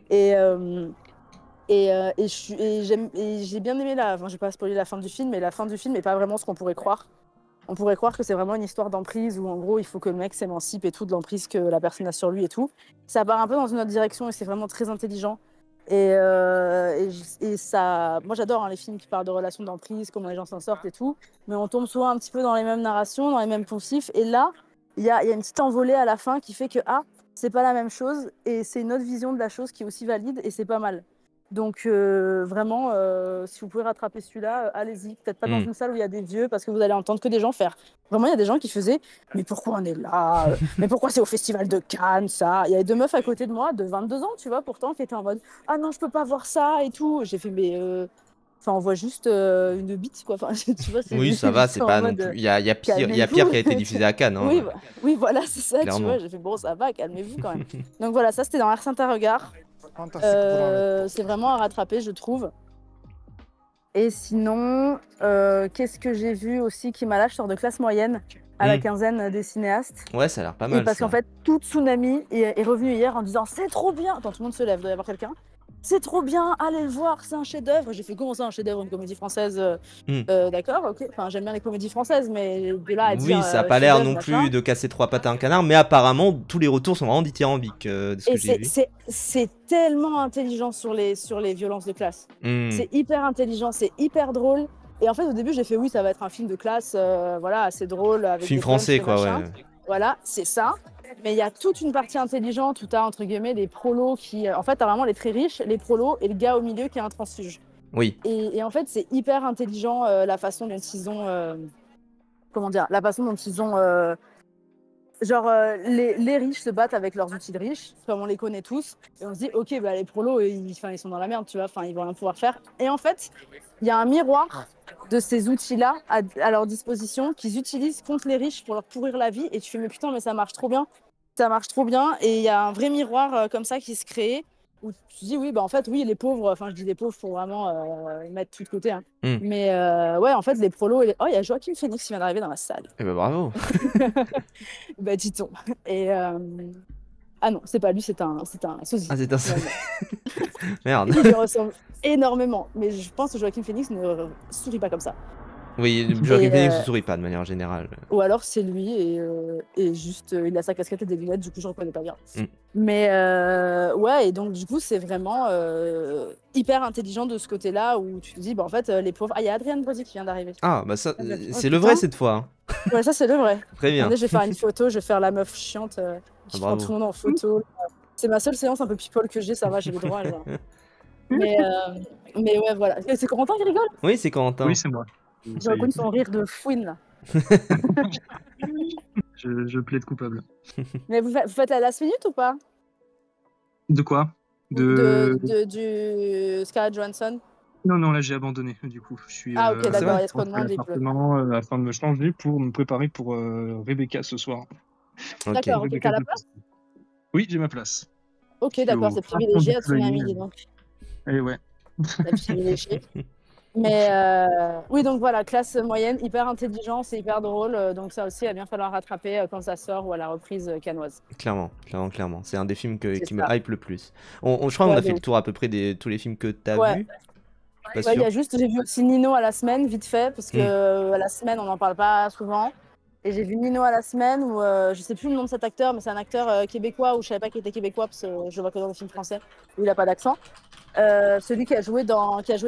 Et j'ai bien aimé enfin, je vais pas spoiler la fin du film, mais la fin du film n'est pas vraiment ce qu'on pourrait croire. On pourrait croire que c'est vraiment une histoire d'emprise où en gros il faut que le mec s'émancipe et tout de l'emprise que la personne a sur lui et tout. Ça part un peu dans une autre direction et c'est vraiment très intelligent. Et ça, moi j'adore les films qui parlent de relations d'emprise, comment les gens s'en sortent et tout, mais on tombe souvent un petit peu dans les mêmes narrations, dans les mêmes poncifs. Et là, il y a une petite envolée à la fin qui fait que c'est pas la même chose et c'est une autre vision de la chose qui est aussi valide et c'est pas mal. Donc vraiment, si vous pouvez rattraper celui-là, allez-y. Peut-être pas dans Mm. une salle où il y a des vieux parce que vous allez entendre que des gens faire. Vraiment, il y a des gens qui faisaient mais pourquoi on est là mais pourquoi c'est au Festival de Cannes, ça? Il y avait 2 meufs à côté de moi de 22 ans, tu vois, pourtant, qui étaient en mode ah non, je peux pas voir ça et tout. J'ai fait mais enfin, on voit juste une bite, quoi. Enfin, tu vois, c'est Oui, ça va, c'est juste en pas non mode plus. Il y a pire qui a été calmez-vous. diffusé à Cannes, hein, Oui, oui, voilà, c'est ça, tu vois. clairement. J'ai fait bon, ça va, calmez-vous quand même. Donc voilà, ça c'était dans Ars Regard. Fantastique pour C'est vraiment à rattraper, je trouve. Et sinon, qu'est-ce que j'ai vu aussi qui m'a lâché? Je sors de classe moyenne à la Mm. quinzaine des cinéastes. Ouais, ça a l'air pas Et mal parce qu'en ça. fait, tout Tsunami est revenu hier en disant c'est trop bien. Attends, tout le monde se lève, il doit y avoir quelqu'un. C'est trop bien, allez le voir, c'est un chef-d'œuvre. J'ai fait comment ça, un chef-d'œuvre, une comédie française? Mm. D'accord, ok. Enfin, j'aime bien les comédies françaises, mais de là à dire Oui, ça a pas l'air chef-d'œuvre, non machin. plus de casser 3 pattes à un canard, mais apparemment tous les retours sont vraiment dithyrambiques de ce que Et j'ai vu. c'est tellement intelligent sur les violences de classe. Mm. C'est hyper intelligent, c'est hyper drôle. Et en fait, au début, j'ai fait oui, ça va être un film de classe, voilà, assez drôle, avec Film des punchs, français, des quoi, machins. ouais. Voilà, c'est ça. Mais il y a toute une partie intelligente où tu as, entre guillemets, des prolos qui. En fait, tu as vraiment les très riches, les prolos et le gars au milieu qui est un transfuge. Oui. Et en fait, c'est hyper intelligent la façon dont ils ont. Comment dire? La façon dont ils ont. Genre, les riches se battent avec leurs outils de riches, comme on les connaît tous. Et on se dit, ok, bah, les prolos, ils sont dans la merde, tu vois, enfin, ils vont rien pouvoir faire. Et en fait, il y a un miroir de ces outils-là à leur disposition qu'ils utilisent contre les riches pour leur pourrir la vie. Et tu fais, mais putain, mais ça marche trop bien. Ça marche trop bien. Et il y a un vrai miroir comme ça qui se crée où tu te dis, oui, bah en fait, oui, les pauvres, enfin, je dis les pauvres pour vraiment mettre tout de côté. Hein. Mm. Mais ouais, en fait, les prolos. Oh, il y a Joaquin Phoenix qui vient d'arriver dans la salle. Eh ben bravo. Bah, dit-on. Et. Ah non, c'est pas lui, c'est un sosie. Ah, c'est un. finalement. Merde. Il lui ressemble énormément. Mais je pense que Joaquin Phoenix ne sourit pas comme ça. Oui, Joaquin Et, Phoenix ne sourit pas de manière générale. Ou alors c'est lui et juste il a sa casquette et des lunettes, du coup je reconnais pas bien. Mm. Mais ouais, et donc du coup c'est vraiment hyper intelligent de ce côté-là où tu te dis, bah en fait les pauvres. Ah, il y a Adrienne Brody qui vient d'arriver. Ah, bah ça, Oh, c'est le putain. vrai cette fois. Hein. Ouais, ça c'est le vrai. Très bien. Attendez, je vais faire une photo, je vais faire la meuf chiante qui Ah, prend bravo. tout le monde en photo. C'est ma seule séance un peu people que j'ai, ça va, j'ai le droit. Genre. Mais ouais, voilà. C'est Corentin qui rigole? Oui, c'est Corentin. Oui, c'est moi. J'ai reconnu son rire de fouine là. Je plaide coupable. Mais vous faites la last minute ou pas? De quoi? Du Scarlett Johansson? Non, non, là j'ai abandonné du coup. Je suis Ah ok, c'est d'accord, vrai il y a trop de rentré à monde, il pleut. l'appartement afin de me changer pour me préparer pour Rebecca ce soir. Ok. D'accord, ok, Rebecca t'as la de place? Poste. Oui, j'ai ma place. Ok, Je suis d'accord, au c'est fin fond privilégié du à Tsunami, poulailler. dis donc. Eh ouais. C'est privilégié. Mais oui, donc voilà, classe moyenne, hyper intelligent, c'est hyper drôle. Donc ça aussi, il va bien falloir rattraper quand ça sort ou à la reprise cannoise. Clairement, clairement, clairement. C'est un des films C'est qui me ça. hype le plus. Je crois qu'on Ouais, a de fait le ouf. tour à peu près de tous les films que t'as Ouais. vus. Pas Ouais, il y sûr. a juste, j'ai vu aussi Nino à la semaine, vite fait, parce que à la semaine, on n'en parle pas souvent. Et j'ai vu Nino à la semaine, où je sais plus le nom de cet acteur, mais c'est un acteur québécois, où je savais pas qu'il était québécois, parce que je le vois que dans les films français, où il a pas d'accent. Celui qui a joué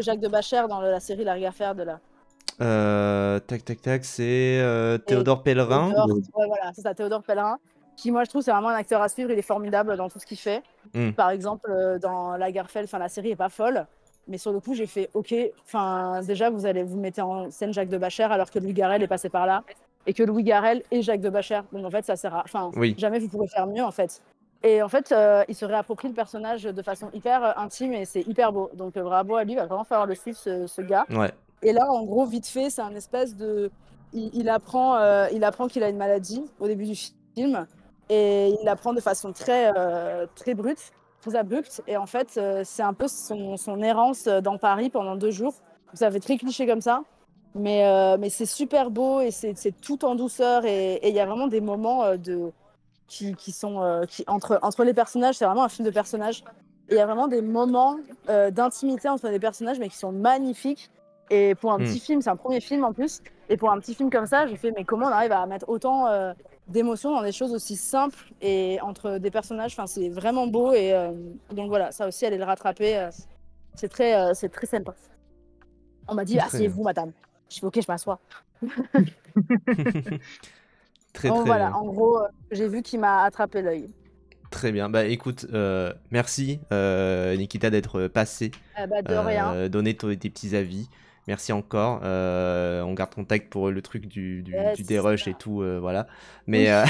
Jacques de Bacher dans la série La Rivière de là. Tac, tac, tac, c'est Et Théodore Pellerin. ouais, voilà, c'est ça, Théodore Pellerin, qui, moi, je trouve, c'est vraiment un acteur à suivre. Il est formidable dans tout ce qu'il fait. Hmm. Par exemple, dans Lagerfeld, enfin, la série est pas folle, mais sur le coup, j'ai fait OK. Enfin, déjà, vous mettez en scène Jacques de Bacher alors que Louis Garrel est passé par là, et que Louis Garrel est Jacques de Bacher. Donc, en fait, ça sert à. Enfin, Oui. jamais vous pourrez faire mieux, en fait. Et en fait, il se réapproprie le personnage de façon hyper intime et c'est hyper beau. Donc, bravo à lui, il va vraiment falloir le suivre, ce gars. Ouais. Et là, en gros, vite fait, c'est un espèce de. Il apprend qu'il a une maladie au début du film et il l'apprend de façon très, très brute, très abrupte. Et en fait, c'est un peu son errance dans Paris pendant 2 jours. Ça fait très cliché comme ça. Mais c'est super beau et c'est tout en douceur. Et il y a vraiment des moments qui sont entre les personnages. C'est vraiment un film de personnages. Et il y a vraiment des moments d'intimité entre les personnages, mais qui sont magnifiques. Et pour un petit film, c'est un premier film en plus. Et pour un petit film comme ça, je fais, mais comment on arrive à mettre autant d'émotions dans des choses aussi simples et entre des personnages. Enfin, c'est vraiment beau. Et donc voilà, ça aussi, allez le rattraper. C'est très sympa. On m'a dit, Très bien. asseyez-vous, madame. Je fais, ok, je m'assois. Très Donc très voilà, bien. en gros, j'ai vu qu'il m'a attrapé l'œil. Très bien. Bah écoute, merci Nikita d'être passé, De rien. donner tes petits avis. Merci encore. On garde contact pour le truc du Yes. dérush et tout, voilà. Oui. Mais,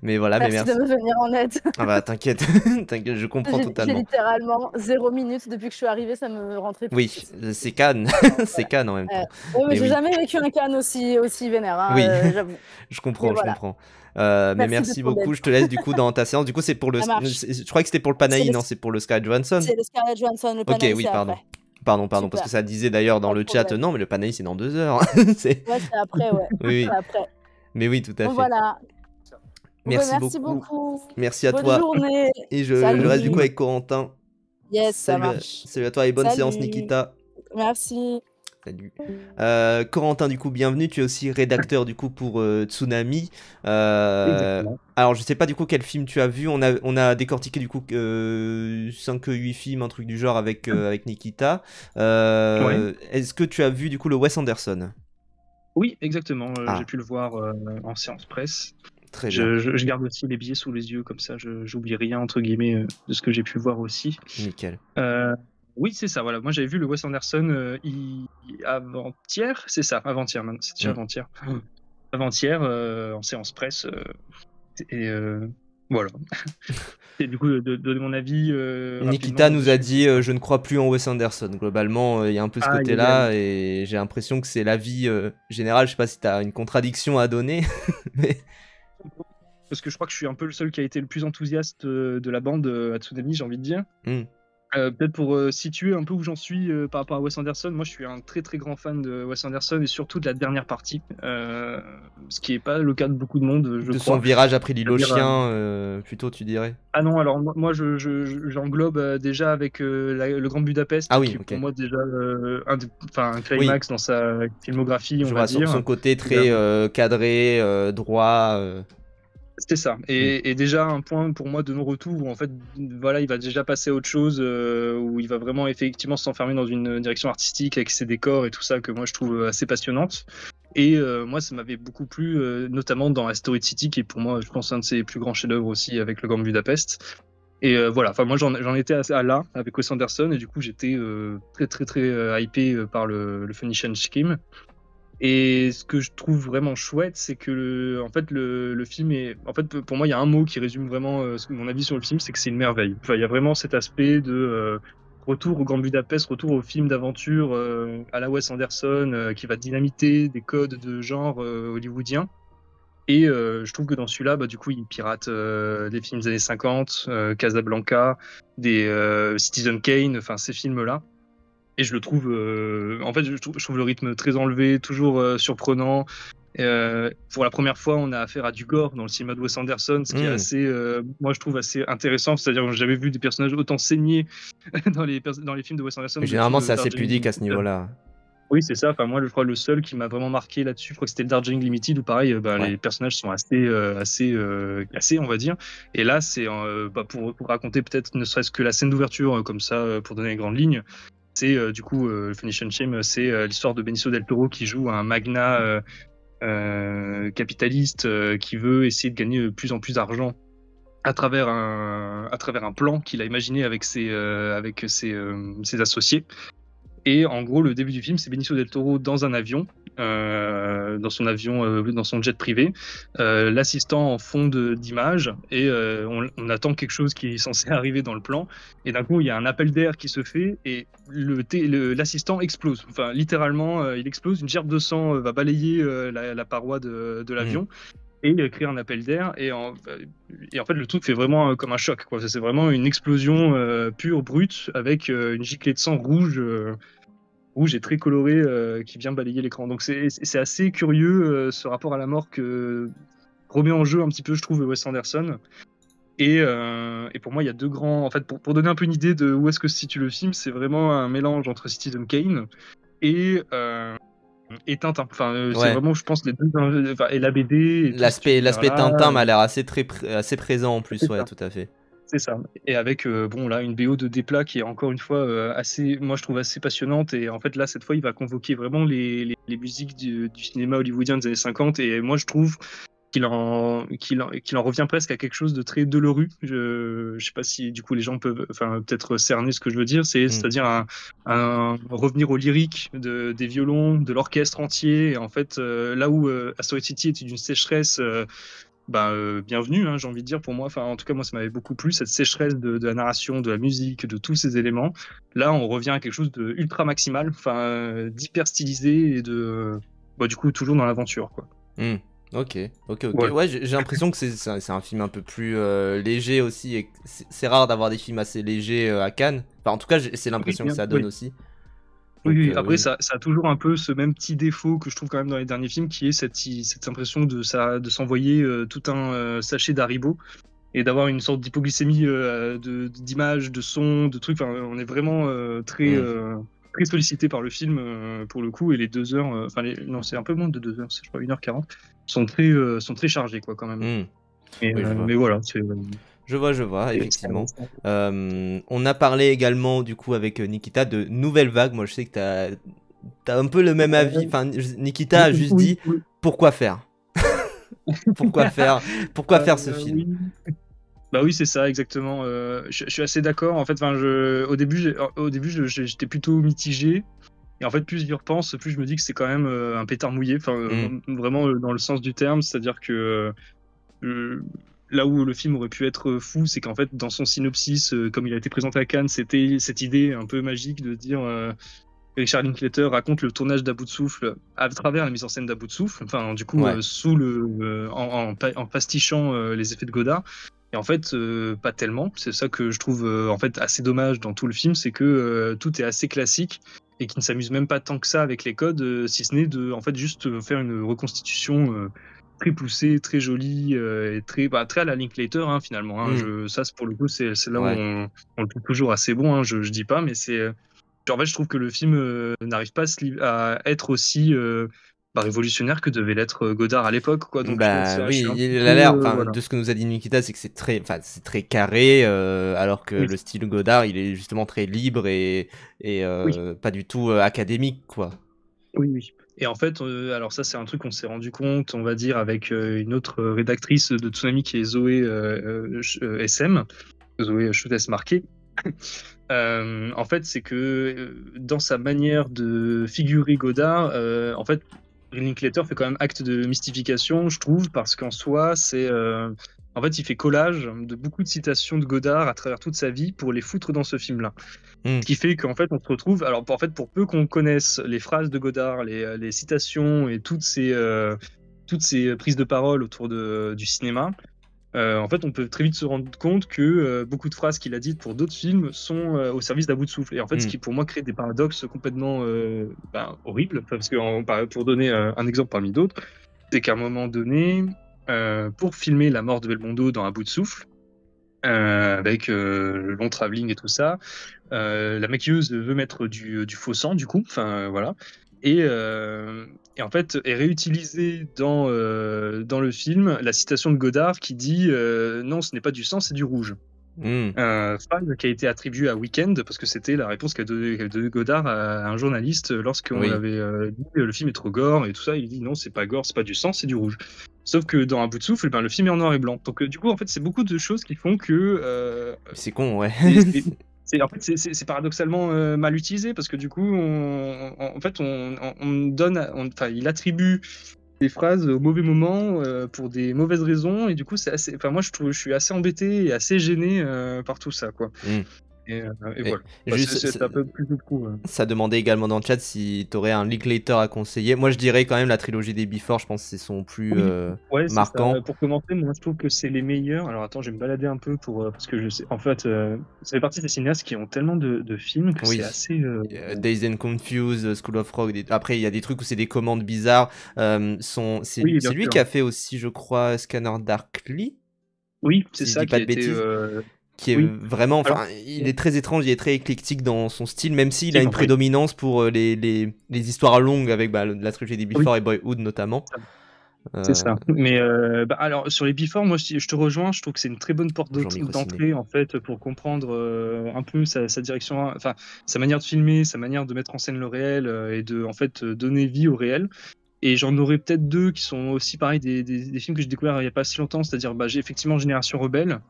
mais voilà, mais Merci merci. de me venir en aide. Ah bah t'inquiète, t'inquiète, je comprends J'ai totalement. littéralement 0 minute depuis que je suis arrivée, ça me rentrait tout de Oui, suite. c'est Cannes, c'est Cannes en même temps. Ouais, mais Mais j'ai oui, jamais vécu un Cannes aussi vénère, hein, oui, j'avoue. je Mais comprends, je voilà. comprends. Mais Merci de merci ton beaucoup, aide. je te laisse du coup dans ta séance. Du coup, c'est pour le. Ça marche. Je crois que c'était pour le C'est Panahi, le, non? C'est pour le Scarlett Johansson? c'est le Scarlett Johansson, le Ok, Panahi, oui, c'est pardon. après. Pardon, parce Super. que ça disait d'ailleurs dans Pas de le chat, problème. non, mais le Panahi c'est dans 2 heures. C'est- Ouais, c'est après, ouais. Oui, C'est après. mais oui, tout à Donc fait. voilà. Merci Merci beaucoup. beaucoup. Merci à Bonne toi. journée. Et je reste du coup Salut. avec Corentin. Yes, ça Salut marche. salut à toi et bonne séance, Salut. Nikita. Merci. Salut. Corentin, du coup, bienvenue. Tu es aussi rédacteur du coup pour Tsunami. Exactement. Alors, je sais pas du coup quel film tu as vu. On a décortiqué du coup 5-8 films, un truc du genre avec Nikita. Ouais. Est-ce que tu as vu du coup le Wes Anderson? Oui, exactement. Ah, J'ai pu le voir en séance presse. très bien. Je garde aussi les billets sous les yeux, comme ça j'oublie rien, entre guillemets, de ce que j'ai pu voir aussi. Nickel. Oui, c'est ça, voilà. Moi j'avais vu le Wes Anderson avant-hier, c'est ça, avant-hier, maintenant, c'est déjà avant-hier. Avant-hier, en séance presse. Et voilà. Et du coup, de donner mon avis Nikita rapidement nous a dessus. dit je ne crois plus en Wes Anderson. Globalement, il y a un peu ce Aïe, aïe, côté-là aïe. et j'ai l'impression que c'est l'avis général. Je sais pas si tu as une contradiction à donner. mais... Parce que je crois que je suis un peu le seul qui a été le plus enthousiaste de la bande à Tsunami, j'ai envie de dire. Peut-être pour situer un peu où j'en suis par rapport à Wes Anderson, moi je suis un très très grand fan de Wes Anderson et surtout de la dernière partie, ce qui n'est pas le cas de beaucoup de monde, je De crois. son virage après l'île aux C'est-à-dire, chiens, plutôt, tu dirais? Ah non, alors moi j'englobe déjà avec le Grand Budapest, Ah oui, qui est ok. pour moi déjà un Oui, climax dans sa filmographie, on je va vois son dire. côté très cadré, droit. C'est ça. Et déjà un point pour moi de non-retour où en fait, voilà, il va déjà passer à autre chose, où il va vraiment effectivement s'enfermer dans une direction artistique avec ses décors et tout ça que moi je trouve assez passionnante. Et moi, ça m'avait beaucoup plu, notamment dans Asteroid City, qui est pour moi, je pense, un de ses plus grands chefs-d'œuvre aussi avec le Grand Budapest. Et voilà, enfin moi j'en étais à là avec Wes Anderson et du coup j'étais très très très hypé par le Phoenician Scheme. Et ce que je trouve vraiment chouette, c'est que en fait, le film est. En fait, pour moi, il y a un mot qui résume vraiment mon avis sur le film, c'est que c'est une merveille. Enfin, il y a vraiment cet aspect de retour au Grand Budapest, retour au film d'aventure à la Wes Anderson, qui va dynamiter des codes de genre hollywoodien. Et je trouve que dans celui-là, bah, du coup, il pirate des films des années 50, Casablanca, des Citizen Kane, enfin ces films-là. Et je le trouve, en fait, je trouve le rythme très enlevé, toujours surprenant. Pour la première fois, on a affaire à du gore dans le cinéma de Wes Anderson, ce qui est assez, moi, je trouve assez intéressant. C'est-à-dire que j'ai jamais vu des personnages autant saignés dans les films de Wes Anderson Mais depuis généralement, c'est assez Darjeeling pudique à ce Limited. niveau-là. Oui, c'est ça. Enfin, moi, je crois le seul qui m'a vraiment marqué là-dessus, je crois que c'était le Darjeeling Limited, où pareil, Ouais. les personnages sont assez cassés, on va dire. Et là, c'est pour raconter peut-être ne serait-ce que la scène d'ouverture, comme ça, pour donner les grandes lignes. C'est du coup le Phoenician Scheme, c'est l'histoire de Benicio del Toro qui joue un magnat capitaliste qui veut essayer de gagner de plus en plus d'argent à travers un plan qu'il a imaginé avec ses associés. Et en gros, le début du film, c'est Benicio del Toro dans un avion, dans son jet privé, l'assistant en fond d'image, et on attend quelque chose qui est censé arriver dans le plan. Et d'un coup, il y a un appel d'air qui se fait, et l'assistant explose. Enfin, littéralement, il explose. Une gerbe de sang va balayer la paroi de l'avion. Et créer un appel d'air, et en fait le truc fait vraiment comme un choc, quoi. C'est vraiment une explosion pure, brute, avec une giclée de sang rouge rouge et très coloré qui vient balayer l'écran. Donc c'est assez curieux ce rapport à la mort que remet en jeu un petit peu, je trouve, Wes Anderson. Et pour moi, il y a deux grands. En fait, pour donner un peu une idée de où est-ce que se situe le film, c'est vraiment un mélange entre Citizen Kane et Tintin. Enfin, c'est Ouais. vraiment, je pense, les deux. Enfin, et la BD. Et tout cet L'aspect univers-là. Tintin m'a l'air assez assez présent en plus, C'est ouais, ça. tout à fait. C'est ça. Et avec bon là une BO de Desplat qui est encore une fois assez, moi je trouve assez passionnante. Et en fait là cette fois il va convoquer vraiment les musiques du cinéma hollywoodien des années 50. Et moi je trouve qu'il en revient presque à quelque chose de très Delerue. Je sais pas si du coup les gens peuvent, enfin peut-être cerner ce que je veux dire. C'est-à-dire un revenir au lyrique des violons, de l'orchestre entier. Et en fait là où Asteroid City était d'une sécheresse. Bienvenue, hein, j'ai envie de dire pour moi. Enfin, en tout cas, moi, ça m'avait beaucoup plu, cette sécheresse de la narration, de la musique, de tous ces éléments. Là, on revient à quelque chose de ultra maximal, enfin, d'hyper stylisé et du coup, toujours dans l'aventure, quoi. Ok. Ouais. Ouais, j'ai l'impression que c'est un film un peu plus léger aussi. Et c'est rare d'avoir des films assez légers à Cannes. Enfin, en tout cas, c'est l'impression que ça donne aussi. Donc, Oui. Après, ça a toujours un peu ce même petit défaut que je trouve quand même dans les derniers films, qui est cette impression de s'envoyer tout un sachet d'Haribo et d'avoir une sorte d'hypoglycémie d'images, de sons, de trucs. Enfin, on est vraiment très sollicité par le film pour le coup. Et les 2 heures, non, c'est un peu moins de 2 heures, c'est je crois 1h40, sont très chargés, quoi, quand même. Oui, je vois. Mais voilà, c'est. Je vois, effectivement. On a parlé également, du coup, avec Nikita de Nouvelle Vague. Moi, je sais que t'as un peu le même avis. Enfin, Nikita a juste dit pourquoi faire Pourquoi faire ce film Oui. Bah oui, c'est ça, exactement. Je suis assez d'accord. En fait, au début, j'étais plutôt mitigé. Et en fait, plus j'y repense, plus je me dis que c'est quand même un pétard mouillé. Enfin, vraiment dans le sens du terme. C'est-à-dire que là où le film aurait pu être fou, c'est qu'en fait, dans son synopsis, comme il a été présenté à Cannes, c'était cette idée un peu magique de dire Richard Linklater raconte le tournage d'À bout de souffle à travers la mise en scène d'À bout de souffle. Enfin, du coup, sous en pastichant les effets de Godard. Et en fait, pas tellement. C'est ça que je trouve en fait assez dommage dans tout le film, c'est que tout est assez classique et qui ne s'amuse même pas tant que ça avec les codes, si ce n'est de en fait juste faire une reconstitution très poussée, très jolie et très à la Linklater finalement. Ça, pour le coup, c'est là où on le trouve toujours assez bon. Je dis pas, mais c'est en fait, je trouve que le film n'arrive pas à être aussi révolutionnaire que devait l'être Godard à l'époque, quoi. Donc bah oui, je suis il a l'air, voilà. de ce que nous a dit Nikita, c'est que c'est très carré, alors que le style Godard, il est justement très libre et pas du tout académique, quoi. Oui. Et en fait, alors ça, c'est un truc qu'on s'est rendu compte, on va dire, avec une autre rédactrice de Tsunami qui est Zoé SM, Zoé Choutes Marqué. En fait, c'est que dans sa manière de figurer Godard, en fait, Linklater fait quand même acte de mystification, je trouve, parce qu'en soi, en fait, il fait collage de beaucoup de citations de Godard à travers toute sa vie pour les foutre dans ce film-là. Ce qui fait qu'en fait, on se retrouve. Alors, pour peu qu'on connaisse les phrases de Godard, les citations et toutes ces prises de parole autour du cinéma, en fait, on peut très vite se rendre compte que beaucoup de phrases qu'il a dites pour d'autres films sont au service d'À bout de souffle. Et en fait, ce qui pour moi crée des paradoxes complètement horribles, parce que pour donner un exemple parmi d'autres, c'est qu'à un moment donné, pour filmer la mort de Belmondo dans À bout de souffle, avec le long travelling et tout ça, la maquilleuse veut mettre du faux sang, du coup, enfin voilà. Et en fait, est réutilisée dans le film la citation de Godard qui dit non, ce n'est pas du sang, c'est du rouge. Phrase qui a été attribuée à Weekend parce que c'était la réponse qu'a donné Godard à un journaliste lorsqu'on avait dit le film est trop gore et tout ça. Il dit non, c'est pas gore, c'est pas du sang, c'est du rouge. Sauf que dans Un bout de souffle, le film est en noir et blanc. Donc du coup, en fait, c'est beaucoup de choses qui font que c'est con, ouais. En fait, c'est paradoxalement mal utilisé parce que du coup, en fait, il attribue des phrases au mauvais moment pour des mauvaises raisons et du coup, c'est assez. Enfin, moi, je suis assez embêté et assez gêné par tout ça, quoi. Et Et voilà. Bah, juste, c'est un peu plus de coup. ça demandait également dans le chat si t'aurais un Linklater à conseiller. Moi, je dirais quand même la trilogie des Before, je pense que c'est son plus Oui, ouais, c'est ça. marquant. Pour commencer, moi, je trouve que c'est les meilleurs. Alors attends, je vais me balader un peu parce que je sais. En fait, ça fait partie des cinéastes qui ont tellement de films que c'est Oui. assez. Dazed and Confused, School of Rock. Après, il y a des trucs où c'est des commandes bizarres. C'est Oui, bien lui sûr. qui a fait aussi, je crois, Scanner Darkly, Oui, c'est si je ça dis qui pas a de été. bêtises. Qui est Oui. vraiment, Alors, enfin, il est très étrange, il est très éclectique dans son style, même s'il a une effectivement, oui. prédominance pour les histoires longues avec la trilogie des Oui, Before et Boyhood notamment. c'est ça. Mais bah, alors sur les Before, moi je te rejoins, je trouve que c'est une très bonne porte Genre micro-ciné. d'entrée en fait pour comprendre un peu sa direction, enfin sa manière de filmer, sa manière de mettre en scène le réel et de en fait donner vie au réel. Et j'en aurais peut-être deux qui sont aussi pareil des films que j'ai découvert il y a pas si longtemps, c'est-à-dire bah, j'ai effectivement Génération Rebelle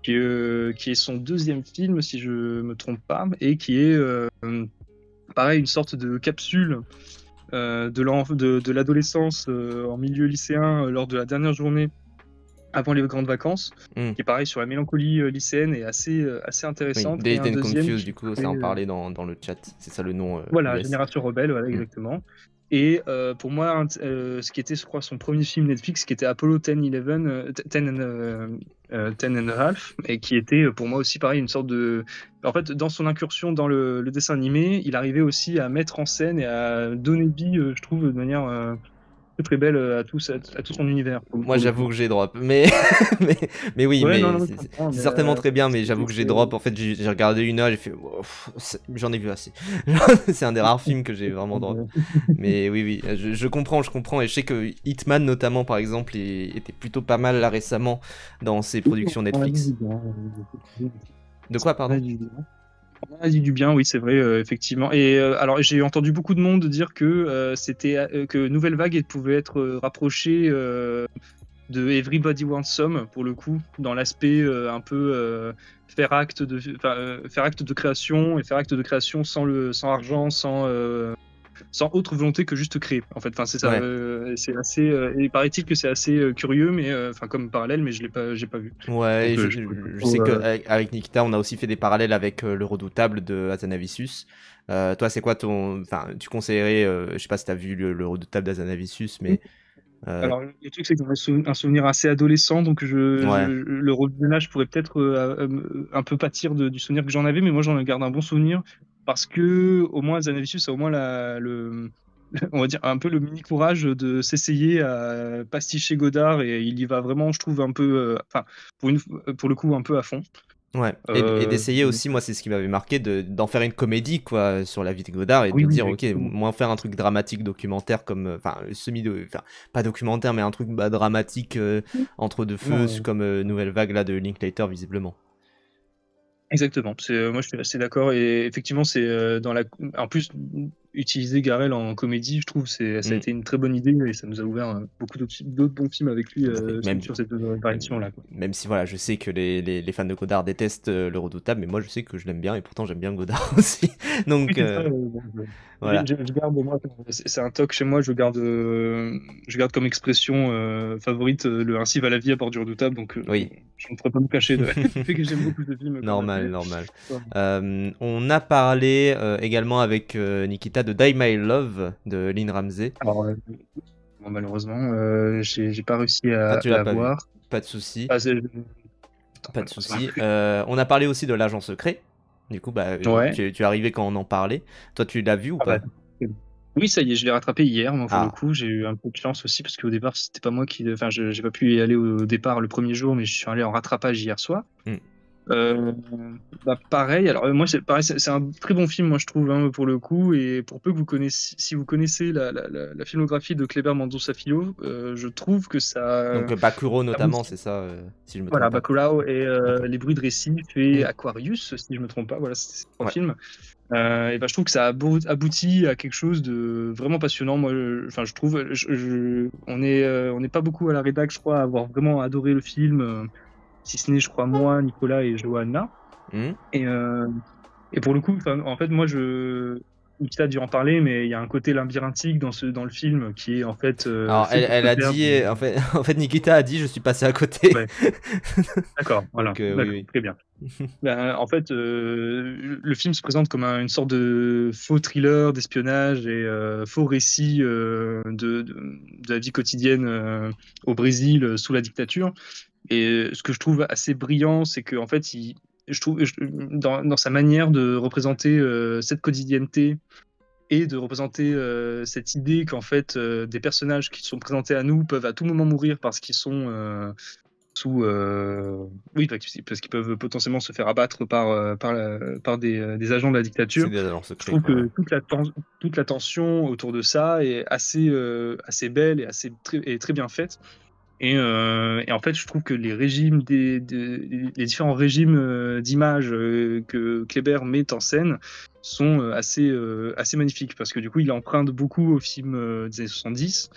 qui est son deuxième film si je me trompe pas et qui est pareil une sorte de capsule de l'adolescence en milieu lycéen lors de la dernière journée avant les grandes vacances, qui est pareil sur la mélancolie lycéenne et assez Oui, intéressante. Et Dazed un and deuxième Confused, qui du coup, est, ça en parlait dans le chat. C'est ça le nom voilà, US. Génération Rebelle, voilà, exactement. Et pour moi, ce qui était, je crois, son premier film Netflix, qui était Apollo 10-11, 10 and a Half, et qui était pour moi aussi pareil, une sorte de. En fait, dans son incursion dans le dessin animé, il arrivait aussi à mettre en scène et à donner vie, je trouve, de manière très très belle à tout son univers. Moi, j'avoue que j'ai drop, mais mais oui, Ouais, non, mais non, je c'est comprends, mais, certainement très bien, mais c'est- j'avoue que j'ai c'est- drop. En fait, j'ai regardé une heure, j'ai fait, wow, j'en ai vu assez. C'est un des rares films que j'ai vraiment drop. Mais oui, oui, je comprends, et je sais que Hitman notamment, par exemple, était plutôt pas mal là récemment dans ses productions Netflix. De quoi, pardon? On a dit du bien, oui, c'est vrai, effectivement. Et alors, j'ai entendu beaucoup de monde dire que que Nouvelle Vague pouvait être rapprochée de Everybody Wants Some pour le coup, dans l'aspect un peu faire acte de création et faire acte de création sans argent, sans autre volonté que juste créer. En fait, enfin c'est ça. Ouais. C'est assez. Et paraît-il que c'est assez curieux, mais enfin comme parallèle, mais j'ai pas vu. Ouais, Donc, je sais qu'avec Nikita, on a aussi fait des parallèles avec Le Redoutable de Hazanavicius. Toi, c'est quoi ton. Enfin, tu conseillerais. Je sais pas si t'as vu le Redoutable d'Hazanavicius, mais. Alors, le truc, c'est que j'ai un souvenir assez adolescent, donc Ouais. le revisionnage pourrait peut-être un peu pâtir du souvenir que j'en avais, mais moi, j'en garde un bon souvenir parce que, au moins, Zanavicius a au moins on va dire, un peu le mini courage de s'essayer à pasticher Godard et il y va vraiment, je trouve, un peu, enfin, pour le coup, un peu à fond. Ouais, et d'essayer aussi, moi c'est ce qui m'avait marqué, d'en faire une comédie quoi, sur la vie de Godard et Oui, de oui, dire ok, exactement. moins faire un truc dramatique documentaire comme, enfin enfin pas documentaire mais un truc dramatique entre deux feux Non, comme Nouvelle Vague là de Linklater visiblement. exactement. Moi, je suis assez d'accord. Et effectivement, c'est en plus, utiliser Garel en comédie, je trouve, ça a été une très bonne idée et ça nous a ouvert beaucoup d'autres bons films avec lui Même, sur cette variation-là. même si voilà, je sais que les fans de Godard détestent Le Redoutable, mais moi je sais que je l'aime bien et pourtant j'aime bien Godard aussi. Donc Oui, c'est ça. voilà. Je garde, moi, c'est un toc chez moi, je garde comme expression favorite le Ainsi va la vie à bord du Redoutable, donc Oui. je ne pourrais pas me cacher du fait que j'aime beaucoup ce film. Normal. On a parlé également avec Nikita de Die My Love de Lynn Ramsey. Alors, bon, malheureusement, j'ai pas réussi à tu l'as la pas vu. voir. Pas de souci. Ah, Pas de souci. On a parlé aussi de l'agent secret. Du coup, bah, ouais. tu es arrivé quand on en parlait. Toi, tu l'as vu ou Ah pas? bah, oui, ça y est, je l'ai rattrapé hier. Moi, pour le Ah, coup, j'ai eu un peu de chance aussi parce qu'au départ, c'était pas moi qui. Enfin, j'ai pas pu y aller au départ le premier jour, mais je suis allé en rattrapage hier soir. Euh, Bah, pareil, alors moi c'est pareil, c'est un très bon film, moi je trouve, hein, pour le coup, et pour peu que vous connaissiez, si vous connaissez la filmographie de Kleber Mendonça Filho, je trouve que ça. donc Bakuro notamment, aboutit- c'est ça, si je me Voilà, trompe pas. Bacurau et D'accord. Les Bruits de Récif et Aquarius, si je me trompe pas, voilà, c'est trois Ouais. films. Et ben, je trouve que ça aboutit à quelque chose de vraiment passionnant. Moi, enfin, je trouve, on n'est pas beaucoup à la rédac, je crois, à avoir vraiment adoré le film, si ce n'est, je crois, moi, Nicolas et Johanna. Et pour le coup, en fait, moi, Nikita a dû en parler, mais il y a un côté labyrinthique dans le film qui est en fait Alors, fait pour elle te a perdre. dit, en fait, Nikita a dit, je suis passé à côté. Ouais. D'accord, voilà. Donc, oui, D'accord, oui. très bien. En fait, le film se présente comme une sorte de faux thriller d'espionnage et faux récit de la vie quotidienne au Brésil sous la dictature. Et ce que je trouve assez brillant, c'est que en fait, dans sa manière de représenter cette quotidienneté et de représenter cette idée qu'en fait, des personnages qui sont présentés à nous peuvent à tout moment mourir parce qu'ils sont sous oui, parce qu'ils peuvent potentiellement se faire abattre par des agents de la C'est dictature. des agents Je secrets, trouve quoi. que Ouais. toute la tension autour de ça est assez belle et et très bien faite. Et en fait, je trouve que les régimes les différents régimes d'images que Kléber met en scène sont assez magnifiques parce que du coup, il emprunte beaucoup aux films des années 70,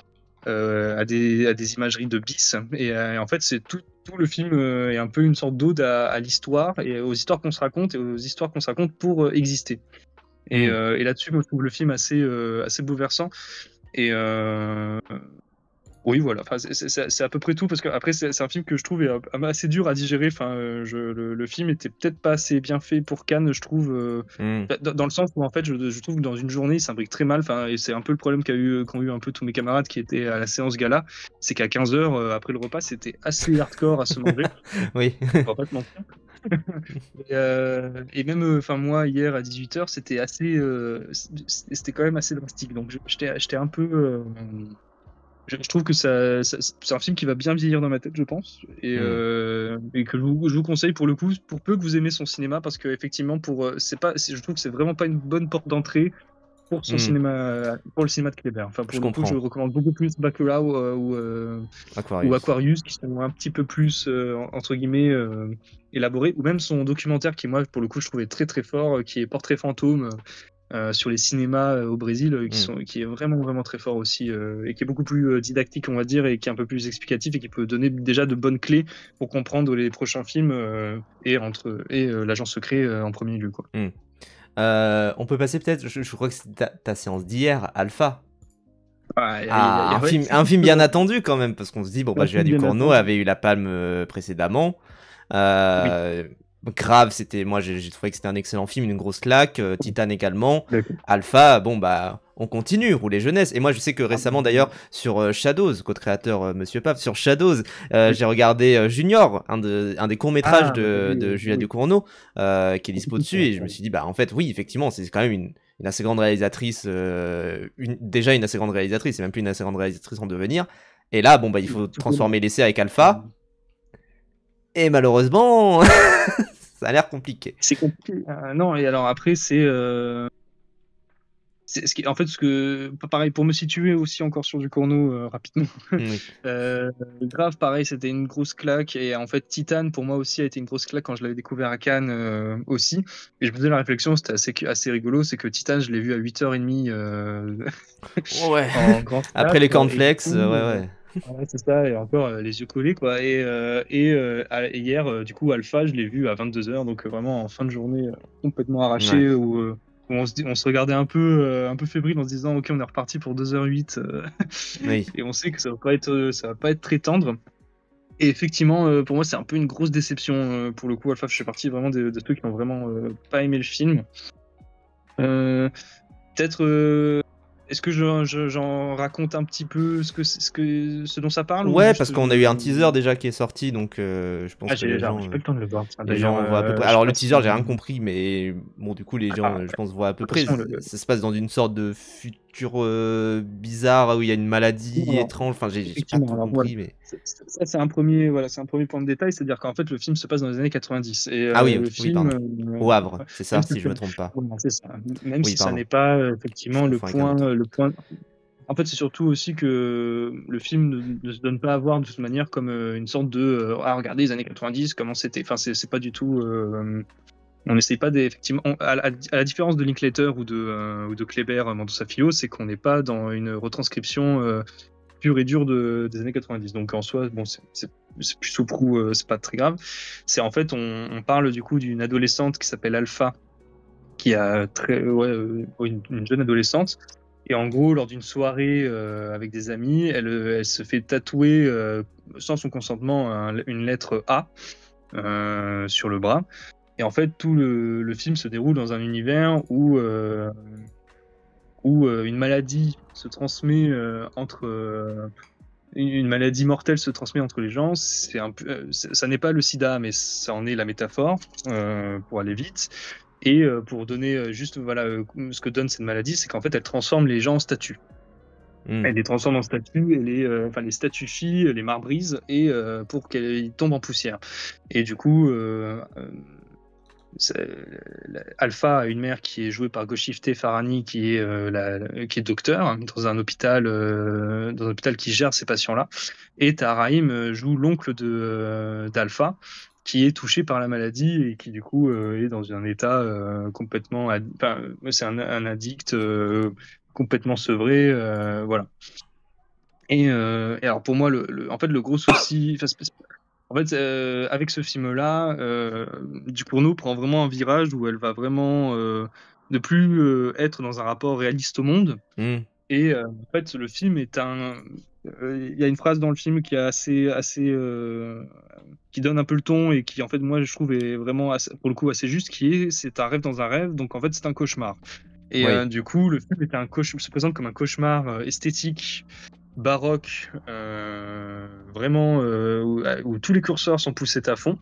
à des imageries de bis. Et en fait, c'est tout le film est un peu une sorte d'ode à l'histoire et aux histoires qu'on se raconte et aux histoires qu'on se raconte pour exister. Et là-dessus, moi, je trouve le film assez bouleversant. Et oui, voilà. Enfin, c'est à peu près tout parce que après, c'est un film que je trouve assez dur à digérer. Enfin, le film était peut-être pas assez bien fait pour Cannes, je trouve. Mm. Dans le sens où en fait, je trouve que dans une journée, il s'imbrique très mal. Enfin, et c'est un peu le problème qu'ont eu un peu tous mes camarades qui étaient à la séance gala, c'est qu'à 15h après le repas, c'était assez hardcore à se manger. Oui. On va pas te mentir. Et même, enfin moi hier à 18h, c'était quand même assez drastique. Donc j'étais un peu. Je trouve que c'est un film qui va bien vieillir dans ma tête, je pense, Mm. et que je vous conseille pour le coup, pour peu que vous aimez son cinéma, parce que effectivement, je trouve que c'est vraiment pas une bonne porte d'entrée pour son Mm. cinéma, pour le cinéma de Kléber. Enfin, Je pour le coup, je comprends. recommande beaucoup plus Bacurau ou Aquarius. Aquarius, qui sont un petit peu plus entre guillemets élaborés, ou même son documentaire qui moi, pour le coup, je trouvais très très fort, qui est Portrait fantôme sur les cinémas au Brésil, Mm. qui est vraiment, vraiment très fort aussi, et qui est beaucoup plus didactique, on va dire, et qui est un peu plus explicatif et qui peut donner déjà de bonnes clés pour comprendre les prochains films et l'agent secret en premier lieu, quoi. Mm. On peut passer peut-être, je crois que c'est ta séance d'hier, Alpha. Aïe, aïe, Ah, aïe, ouais. un film bien attendu quand même, parce qu'on se dit, bon, bah, Un Julia film bien Ducournau attendu. avait eu la palme précédemment. Oui, Euh, Grave, moi j'ai trouvé que c'était un excellent film, une grosse claque. Titan également. d'accord. Alpha, bon, bah, on continue, rouler jeunesse. Et moi je sais que Ah, récemment d'ailleurs, sur Shadows, co-créateur Monsieur Pape, sur Shadows, oui. j'ai regardé Junior, un des courts-métrages Ah, bah oui, de Julia oui. Ducournau, qui est dispo dessus, et je me suis dit, bah, en fait, oui, effectivement, c'est quand même une assez grande réalisatrice, déjà une assez grande réalisatrice, c'est même plus une assez grande réalisatrice en devenir. Et là, bon, bah, il faut Tout est transformer l'essai avec Alpha. Et malheureusement, ça a l'air compliqué. c'est compliqué. Non, et alors après, en fait, pareil, pour me situer aussi encore sur Ducournau rapidement, Oui. Grave, pareil, c'était une grosse claque. Et en fait, Titan, pour moi aussi, a été une grosse claque quand je l'avais découvert à Cannes aussi. Et je me faisais la réflexion, c'était assez rigolo, c'est que Titan, je l'ai vu à 8h30 Ouais. en grand Après les théâtre. Et du cornflakes, coup, ouais, ouais. ouais, c'est ça, et encore les yeux collés, quoi. Et hier, du coup, Alpha, je l'ai vu à 22h, donc vraiment en fin de journée, complètement Ouais. arraché, où on se regardait un peu fébrile en se disant, ok, on est reparti pour 2h08, Oui. et on sait que ça va pas être très tendre. Et effectivement, pour moi, c'est un peu une grosse déception pour le coup. Alpha, je fais partie vraiment de ceux qui ont vraiment pas aimé le film. Euh, Peut-être. Est-ce que j'en raconte un petit peu ce dont ça parle ou Ouais, parce juste qu'on a eu un teaser déjà qui est sorti, donc je pense Ah, que les j'ai gens, pas eu le temps de le voir, ça, les d'ailleurs. gens voient à peu près. Je sais Alors le pas teaser, si. j'ai rien compris, mais bon, du coup, les gens, Ah, je pense, voient à peu de toute près. façon, Ça se passe dans une sorte de futur bizarre où il y a une maladie alors, étrange. Enfin, j'ai pas effectivement, tout alors voilà. compris, mais. Ça, c'est un premier point de détail, c'est-à-dire qu'en fait, le film se passe dans les années 90. Et Ah oui, le oui, film, pardon. Au Havre, c'est ça, même si si je me trompe pas. voilà, c'est ça. Même Oui, si ça pardon. n'est pas Je effectivement confonds avec un autre. le point. En fait, c'est surtout aussi que le film ne se donne pas à voir de toute manière comme une sorte de ah, regardez les années 90, comment c'était. Enfin, c'est pas du tout. On n'essaye pas effectivement, à la différence de Linklater ou de Kléber, Mendoza Filho, c'est qu'on n'est pas dans une retranscription pure et dure des années 90. Donc en soi, bon, c'est plus au prou, c'est pas très grave. C'est en fait, on parle du coup d'une adolescente qui s'appelle Alpha, qui a une jeune adolescente. Et en gros, lors d'une soirée avec des amis, elle se fait tatouer sans son consentement une lettre A. sur le bras. Et en fait, tout le film se déroule dans un univers où une maladie se transmet une maladie mortelle se transmet entre les gens. Ça n'est pas le sida, mais ça en est la métaphore, pour aller vite. Et pour donner juste ce que donne cette maladie, c'est qu'en fait, elle transforme les gens en statues. Elle les transforme en statues, et les statuifie, les marbrise, et pour qu'elles tombent en poussière. Et du coup, Alpha a une mère qui est jouée par Goshifte Farahani, qui est docteur dans un hôpital qui gère ces patients-là. Et Taharaim joue l'oncle d'Alpha, qui est touché par la maladie et qui du coup est dans un état complètement... c'est un addict complètement sevré, voilà. Et alors pour moi, en fait, le gros souci... En fait, avec ce film-là, du Cournot prend vraiment un virage où elle va vraiment ne plus être dans un rapport réaliste au monde. Et en fait, le film est il y a une phrase dans le film qui est qui donne un peu le ton et qui, en fait, moi, je trouve est vraiment, pour le coup, assez juste, c'est un rêve dans un rêve, donc en fait, c'est un cauchemar. Et Oui. du coup, le film se présente comme un cauchemar esthétique, baroque, vraiment où tous les curseurs sont poussés à fond.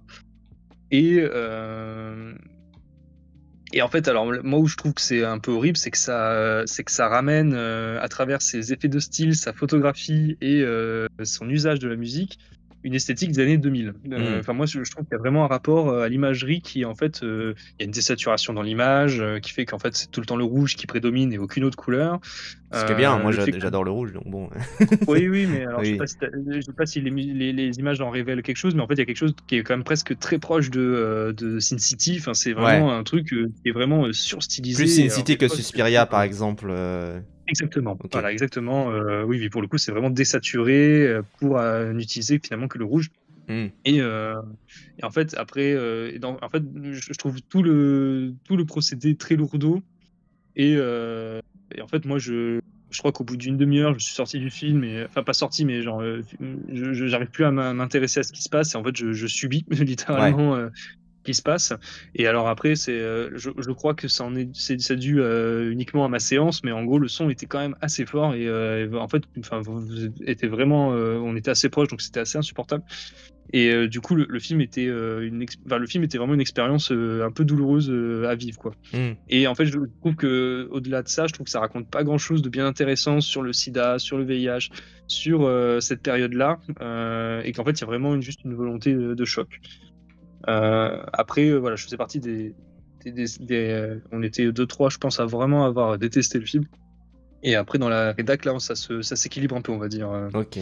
Et en fait, alors moi où je trouve que c'est un peu horrible, c'est que ça ramène à travers ses effets de style, sa photographie et son usage de la musique, une esthétique des années 2000. Enfin moi je trouve qu'il y a vraiment un rapport à l'imagerie qui en fait il y a une désaturation dans l'image qui fait qu'en fait c'est tout le temps le rouge qui prédomine et aucune autre couleur. Ce qui est bien, moi Le fait j'adore le rouge, donc bon. Oui, mais alors Oui. je sais pas si les images en révèlent quelque chose, mais en fait il y a quelque chose qui est quand même presque très proche de Sin City. Enfin, c'est vraiment un truc qui est vraiment surstylisé. Plus Sin Alors, City des que fois, Suspiria, par exemple. Exactement. Ok. Voilà, exactement. Oui, pour le coup, c'est vraiment désaturé pour n'utiliser finalement que le rouge. Et en fait, après, en fait, je trouve tout le procédé très lourdeau. Et en fait, moi, je crois qu'au bout d'une demi-heure, je suis sorti du film, enfin pas sorti, mais genre, j'arrive plus à m'intéresser à ce qui se passe. Et en fait, je subis littéralement ce qui se passe. Et alors après, je crois que c'est dû uniquement à ma séance, mais en gros, le son était quand même assez fort. Et en fait, enfin, on était assez proches, donc c'était assez insupportable. Et du coup, le film était le film était vraiment une expérience un peu douloureuse à vivre, quoi. Et en fait, je trouve que au-delà de ça, je trouve que ça raconte pas grand-chose de bien intéressant sur le SIDA, sur le VIH, sur cette période-là, et qu'en fait, il y a vraiment juste une volonté de choc. Après, voilà, je faisais partie on était 2-3, je pense, à vraiment avoir détesté le film. Et après, dans la rédac, là, ça s'équilibre un peu, on va dire. Ok.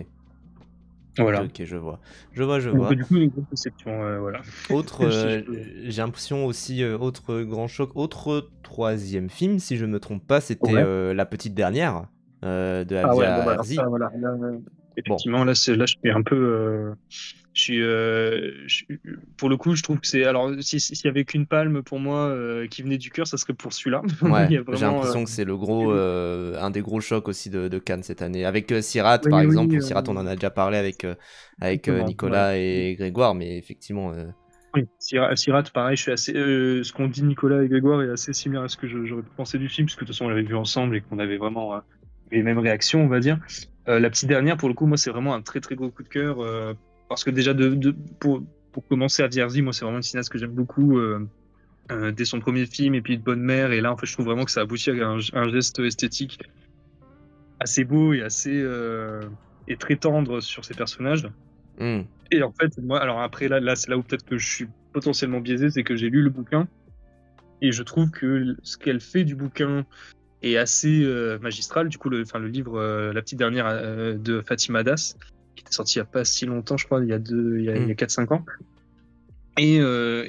Voilà. Ok, je vois. Donc, du coup, une grosse déception, voilà. Autre, j'ai l'impression aussi, autre grand choc, autre troisième film, si je me trompe pas, c'était La Petite Dernière de Avia Herzi. Voilà. Effectivement, là, je suis un peu. Pour le coup, je trouve que c'est. Alors, s'il y avait qu'une palme pour moi qui venait du cœur, ça serait pour celui-là. Ouais, J'ai l'impression que c'est un des gros chocs aussi de Cannes cette année. Avec Sirat, par exemple. Pour Sirat, on en a déjà parlé avec Nicolas et Grégoire, mais effectivement. Oui, Sirat, pareil, je suis assez. Ce qu'ont dit Nicolas et Grégoire est assez similaire à ce que j'aurais pensé du film, parce que de toute façon, on l'avait vu ensemble et qu'on avait vraiment les mêmes réactions, on va dire. La Petite Dernière, pour le coup, moi, c'est vraiment un très très gros coup de cœur. Parce que déjà, pour commencer à Vierzi, moi, c'est vraiment une cinéaste que j'aime beaucoup dès son premier film, et puis de Bonne Mère. Et là, en fait, je trouve vraiment que ça aboutit à un geste esthétique assez beau et et très tendre sur ses personnages. Et en fait, moi, alors après, là c'est là où peut-être que je suis potentiellement biaisé, c'est que j'ai lu le bouquin, et je trouve que ce qu'elle fait du bouquin est assez magistral. Du coup, le livre La Petite Dernière de Fatima Das, qui était sorti il n'y a pas si longtemps, je crois, il y a 4-5 ans. Et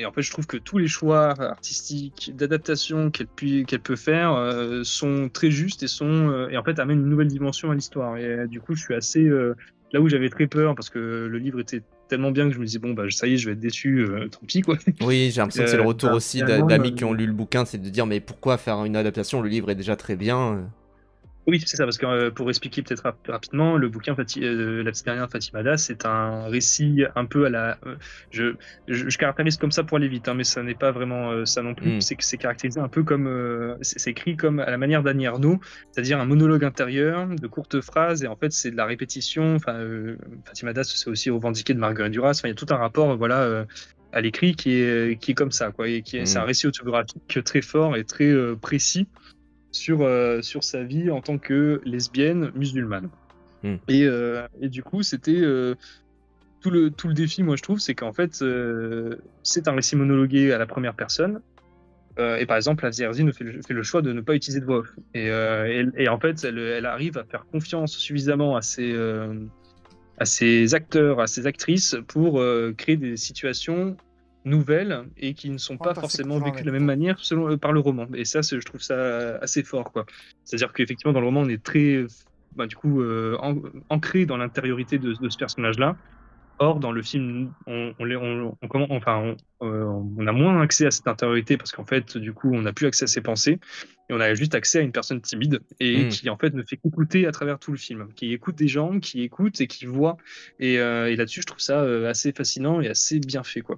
en fait, je trouve que tous les choix artistiques, d'adaptation qu'elle peut faire sont très justes et en fait amènent une nouvelle dimension à l'histoire. Et du coup, je suis assez là où j'avais très peur, parce que le livre était tellement bien que je me disais, bon, bah ça y est, je vais être déçu, tant pis, quoi. Oui, j'ai l'impression que c'est le retour aussi d'amis qui ont lu le bouquin, c'est de dire, mais pourquoi faire une adaptation? Le livre est déjà très bien. Oui, c'est ça, parce que pour expliquer peut-être rapidement, le bouquin La petite dernière de Fatimada, c'est un récit un peu à la. Je, je caractérise comme ça pour aller vite, hein, mais ça n'est pas vraiment ça non plus. Hmm. C'est que c'est caractérisé un peu comme. C'est écrit comme à la manière d'Annie Ernaux, c'est-à-dire un monologue intérieur, de courtes phrases, et en fait, c'est de la répétition. Enfin, Fatimada, c'est aussi revendiqué de Marguerite Duras. Enfin, il y a tout un rapport, voilà. À l'écrit qui est comme ça, quoi, et c'est un récit autobiographique très fort et très précis sur sa vie en tant que lesbienne musulmane. Mm. Et du coup, c'était tout le défi, moi je trouve, c'est qu'en fait, c'est un récit monologué à la première personne. Et par exemple, Asia Herzig fait le choix de ne pas utiliser de voix off. Et en fait, elle arrive à faire confiance suffisamment à ses acteurs, à ses actrices pour créer des situations nouvelles et qui ne sont pas forcément vécues de la même manière par le roman. Et ça, je trouve ça assez fort, quoi. C'est-à-dire qu'effectivement, dans le roman, on est très, du coup, ancré dans l'intériorité de ce personnage-là. Or, dans le film, on a moins accès à cette intériorité parce qu'en fait, du coup, on n'a plus accès à ses pensées et on a juste accès à une personne timide et qui, en fait, ne fait qu'écouter à travers tout le film, qui écoute des gens, qui écoute et qui voit. Et là-dessus, je trouve ça assez fascinant et assez bien fait, quoi.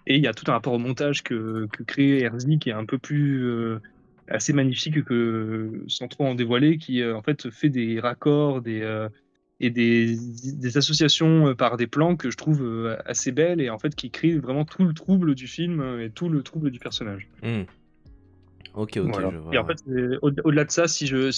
Et il y a tout un rapport au montage que crée Herzig qui est un peu plus assez magnifique que sans trop en dévoiler, qui en fait fait des raccords, et des associations par des plans que je trouve assez belles et en fait qui créent vraiment tout le trouble du film et tout le trouble du personnage. Ok, Voilà. je vois. Et en fait, au-delà de ça, si je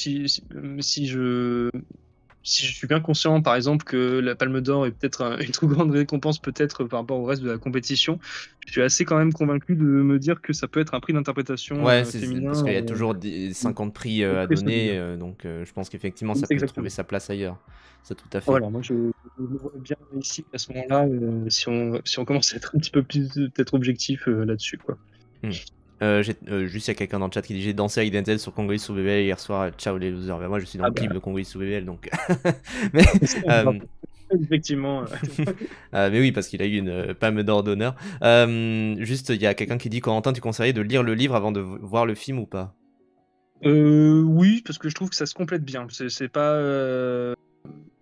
suis bien conscient, par exemple, que la Palme d'Or est peut-être une trop grande récompense peut-être par rapport au reste de la compétition, je suis assez quand même convaincu de me dire que ça peut être un prix d'interprétation Ouais, féminin. parce qu'il y a toujours des 50 prix à très donner, solide. donc je pense qu'effectivement ça C'est peut exactement. trouver sa place ailleurs. Ça, tout à fait. Voilà, moi je me vois bien ici à ce moment-là, si on commence à être un petit peu plus peut-être objectif là-dessus, quoi. Juste, il y a quelqu'un dans le chat qui dit j'ai dansé avec Denzel sur Congolese sous BBL hier soir, ciao les losers. Ben, moi je suis dans Ah le clip bah, de Congolese sous BBL donc. mais, effectivement. mais oui, parce qu'il a eu une palme d'or d'honneur. Juste, il y a quelqu'un qui dit Corentin, tu conseillerais de lire le livre avant de voir le film ou pas? Oui, parce que je trouve que ça se complète bien. C'est pas.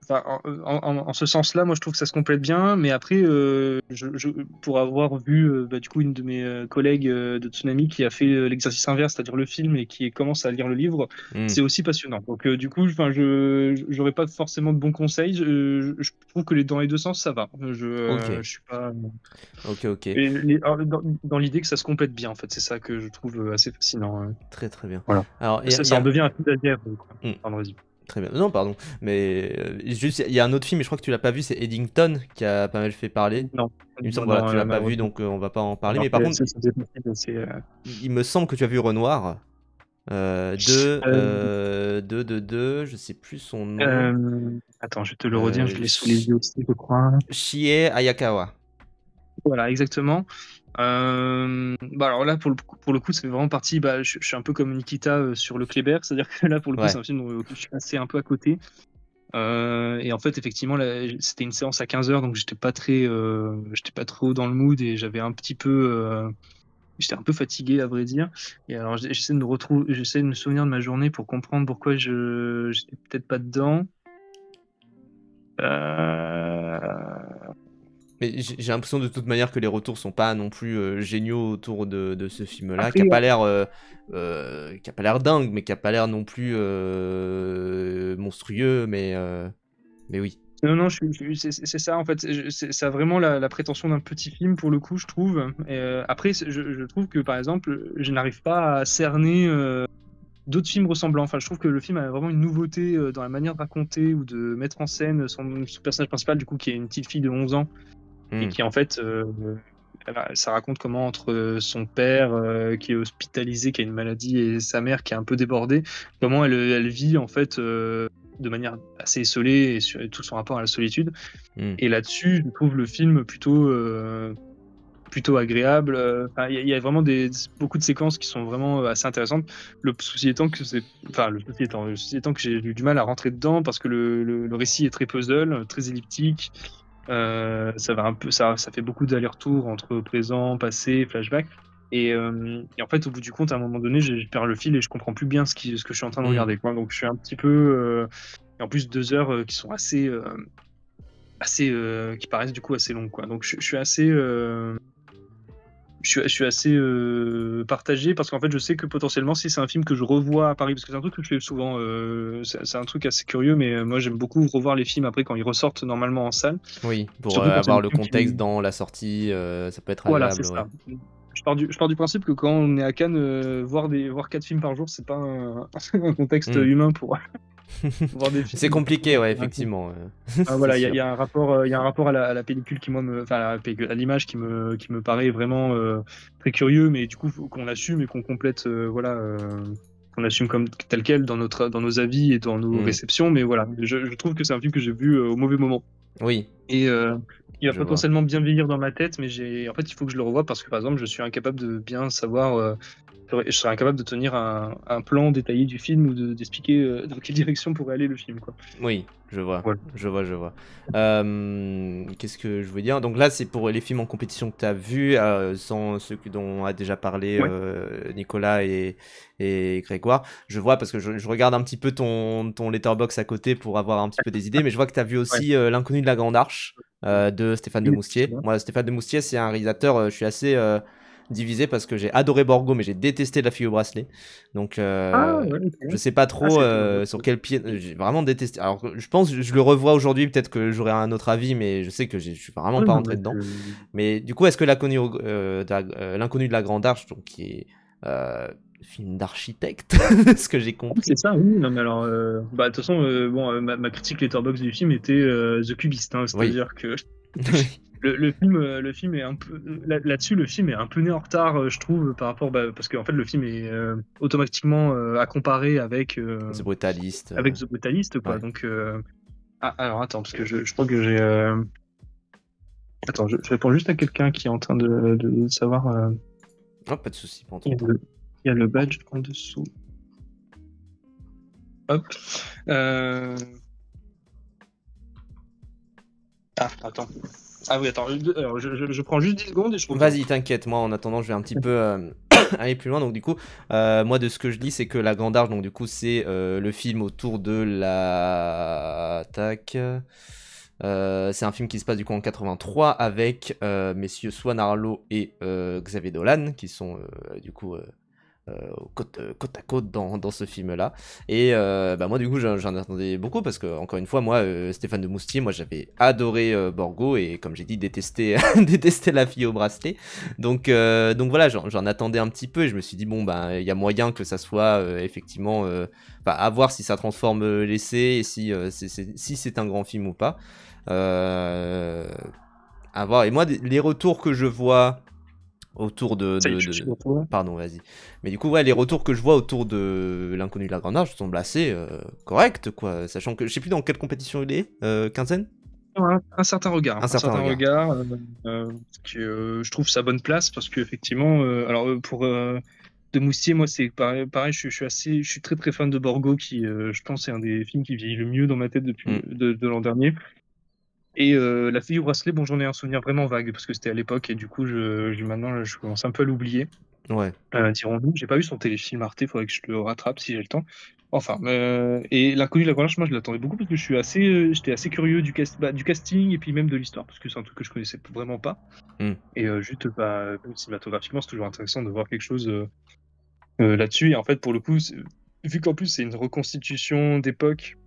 Enfin, en ce sens-là, moi je trouve que ça se complète bien, mais après, pour avoir vu du coup une de mes collègues de Tsunami qui a fait l'exercice inverse, c'est-à-dire le film et qui commence à lire le livre, c'est aussi passionnant. Donc du coup, enfin, j'aurais pas forcément de bons conseils. Je trouve que dans les deux sens, ça va. Je suis pas. Ok. Alors, dans l'idée que ça se complète bien, en fait, c'est ça que je trouve assez fascinant. Très bien. Voilà. Alors, Ça en devient un film d'adière. Pardon, vas-y. Très bien. Non, pardon. Mais juste, il y a un autre film, et je crois que tu l'as pas vu, c'est Eddington, qui a pas mal fait parler. Non, Il me semble, non, voilà, tu l'as pas vu, malheureusement. donc on va pas en parler. Non, Mais par contre, c'est il me semble que tu as vu Renoir. Je sais plus son nom. Attends, je vais te le redire, je l'ai sous les yeux aussi, je crois. Chie Ayakawa. Voilà, exactement. Alors là, pour le coup, c'est vraiment parti. Je suis un peu comme Nikita sur le Kléber, c'est-à-dire que là, pour le coup, Ouais. c'est un film où je suis passé un peu à côté. Et en fait, effectivement, c'était une séance à 15h, donc j'étais pas trop dans le mood et j'avais un petit peu. J'étais un peu fatigué, à vrai dire. Et alors, j'essaie de me souvenir de ma journée pour comprendre pourquoi j'étais peut-être pas dedans. Mais j'ai l'impression de toute manière que les retours sont pas non plus géniaux autour de ce film-là, Après, qui a pas l'air dingue, mais qui a pas l'air non plus monstrueux, mais oui. Non, c'est ça, en fait. Ça a vraiment la prétention d'un petit film, pour le coup, je trouve. Après, je trouve que, par exemple, je n'arrive pas à cerner d'autres films ressemblants. Enfin, je trouve que le film a vraiment une nouveauté dans la manière de raconter ou de mettre en scène son personnage principal, du coup, qui est une petite fille de 11 ans, et qui, en fait, ça raconte comment, entre son père qui est hospitalisé, qui a une maladie, et sa mère qui est un peu débordée, comment elle vit, en fait, de manière assez isolée et tout son rapport à la solitude. Et là-dessus, je trouve le film plutôt agréable. Il y a vraiment beaucoup de séquences qui sont vraiment assez intéressantes. Le souci étant que j'ai eu du mal à rentrer dedans parce que le récit est très puzzle, très elliptique. Ça fait beaucoup d'allers-retours entre présent, passé, flashback. Et en fait, au bout du compte, à un moment donné, je perds le fil et je comprends plus bien ce que je suis en train de Mm. regarder, quoi. Donc je suis un petit peu... Et en plus, 2 heures qui sont qui paraissent du coup assez longues, quoi. Donc je suis assez... je suis assez partagé parce qu'en fait, je sais que potentiellement, si c'est un film que je revois à Paris, parce que c'est un truc que je fais souvent, c'est un truc assez curieux, mais moi j'aime beaucoup revoir les films après quand ils ressortent normalement en salle. Oui, pour Surtout quand c'est avoir des le films contexte dans la sortie, ça peut être Voilà, c'est agréable, ouais. ça. Je pars du principe que quand on est à Cannes, voir 4 films par jour, c'est pas un contexte Mm. humain pour voir des C'est films. compliqué, ouais, effectivement. Ah, voilà, C'est sûr. il y a un rapport, il y a un rapport à la pellicule qui, moi, enfin, à l'image qui me paraît vraiment très curieux, mais du coup, faut qu'on assume et qu'on complète, voilà, qu'on assume comme tel quel dans nos avis et dans nos Mm. réceptions. Mais voilà, je trouve que c'est un film que j'ai vu au mauvais moment. Oui, Et il va je vois. potentiellement bien vieillir dans ma tête, mais en fait, il faut que je le revoie parce que, par exemple, je suis incapable de bien savoir. Je serais incapable de tenir un plan détaillé du film ou d'expliquer dans quelle direction pourrait aller le film, quoi. Oui, je vois, Voilà. je vois, je vois. Qu'est-ce que je veux dire? Donc là, c'est pour les films en compétition que tu as vus, sans ceux dont a déjà parlé Ouais. Nicolas et Grégoire. Je vois parce que je regarde un petit peu ton Letterboxd à côté pour avoir un petit peu des idées, mais je vois que tu as vu Ouais. aussi L'Inconnu de la Grande Arche de Stéphane de Oui, Moustier. effectivement. Moi, Stéphane de Moustier, c'est un réalisateur, je suis assez divisé parce que j'ai adoré Borgo, mais j'ai détesté La Fille au bracelet. Donc, Ah, ouais, je ok. sais pas Ah, trop c'est étonnant. sur quel pied. J'ai vraiment détesté. Alors, je pense que je le revois aujourd'hui, peut-être que j'aurai un autre avis, mais je sais que je suis vraiment Ouais, pas non, rentré mais dedans. Mais du coup, est-ce que L'inconnu de la Grande Arche, donc qui est film d'architecte, ce que j'ai compris. c'est ça, oui. Non, mais alors, bah, de toute façon, bon, ma critique Letterboxd du film était The Cubist, hein, Oui. c'est-à-dire que Oui. le film est un peu là-dessus, le film est un peu né en retard, je trouve, par rapport, parce qu'en fait, le film est automatiquement à comparer C'est brutaliste. avec The Brutalist, quoi. Ouais. Donc, alors attends, parce que je crois que j'ai. Attends, je réponds juste à quelqu'un qui est en train de savoir. Oh, pas de souci pour Il y ton a temps. il y a le badge en dessous. Hop. Euh, Ah, attends. Ah oui, attends. Alors, je prends juste 10 secondes et je reviens. Vas-y, t'inquiète, moi en attendant, je vais un petit peu aller plus loin. Donc, du coup, moi de ce que je lis, c'est que La Grande Arche, donc du coup, c'est le film autour de la. Tac. C'est un film qui se passe du coup en 83 avec messieurs Swan Arlo et Xavier Dolan, qui sont du coup côte à côte dans ce film-là. Et bah moi du coup j'en attendais beaucoup parce que encore une fois moi Stéphane de Moustier, moi j'avais adoré Borgo et comme j'ai dit détesté détesté La Fille au bracelet. Donc voilà j'en attendais un petit peu et je me suis dit bon bah il y a moyen que ça soit effectivement à voir si ça transforme l'essai et si c'est un grand film ou pas. À voir. Et moi les retours que je vois autour Ça y est, je suis de retour. Pardon, vas-y. Mais du coup, ouais, les retours que je vois autour de L'inconnu de la Grande Arche semblent assez corrects, quoi. Sachant que je sais plus dans quelle compétition il est, quinzaine. Un certain regard. Un certain regard. Que je trouve sa bonne place parce qu'effectivement, pour De Moustier, moi c'est pareil, je suis très très fan de Borgo qui, je pense, est un des films qui vieillit le mieux dans ma tête depuis de l'an dernier. Et La Fille au bracelet, bon, j'en ai un souvenir vraiment vague parce que c'était à l'époque et du coup, maintenant, je commence un peu à l'oublier. Ouais. Dirons-nous. J'ai pas vu son téléfilm Arte, faudrait que je le rattrape si j'ai le temps. Enfin, et L'inconnu de la Grande Arche, moi je l'attendais beaucoup parce que j'étais assez curieux du casting et puis même de l'histoire parce que c'est un truc que je connaissais vraiment pas. Et juste, cinématographiquement, c'est toujours intéressant de voir quelque chose là-dessus. Et en fait, pour le coup, vu qu'en plus c'est une reconstitution d'époque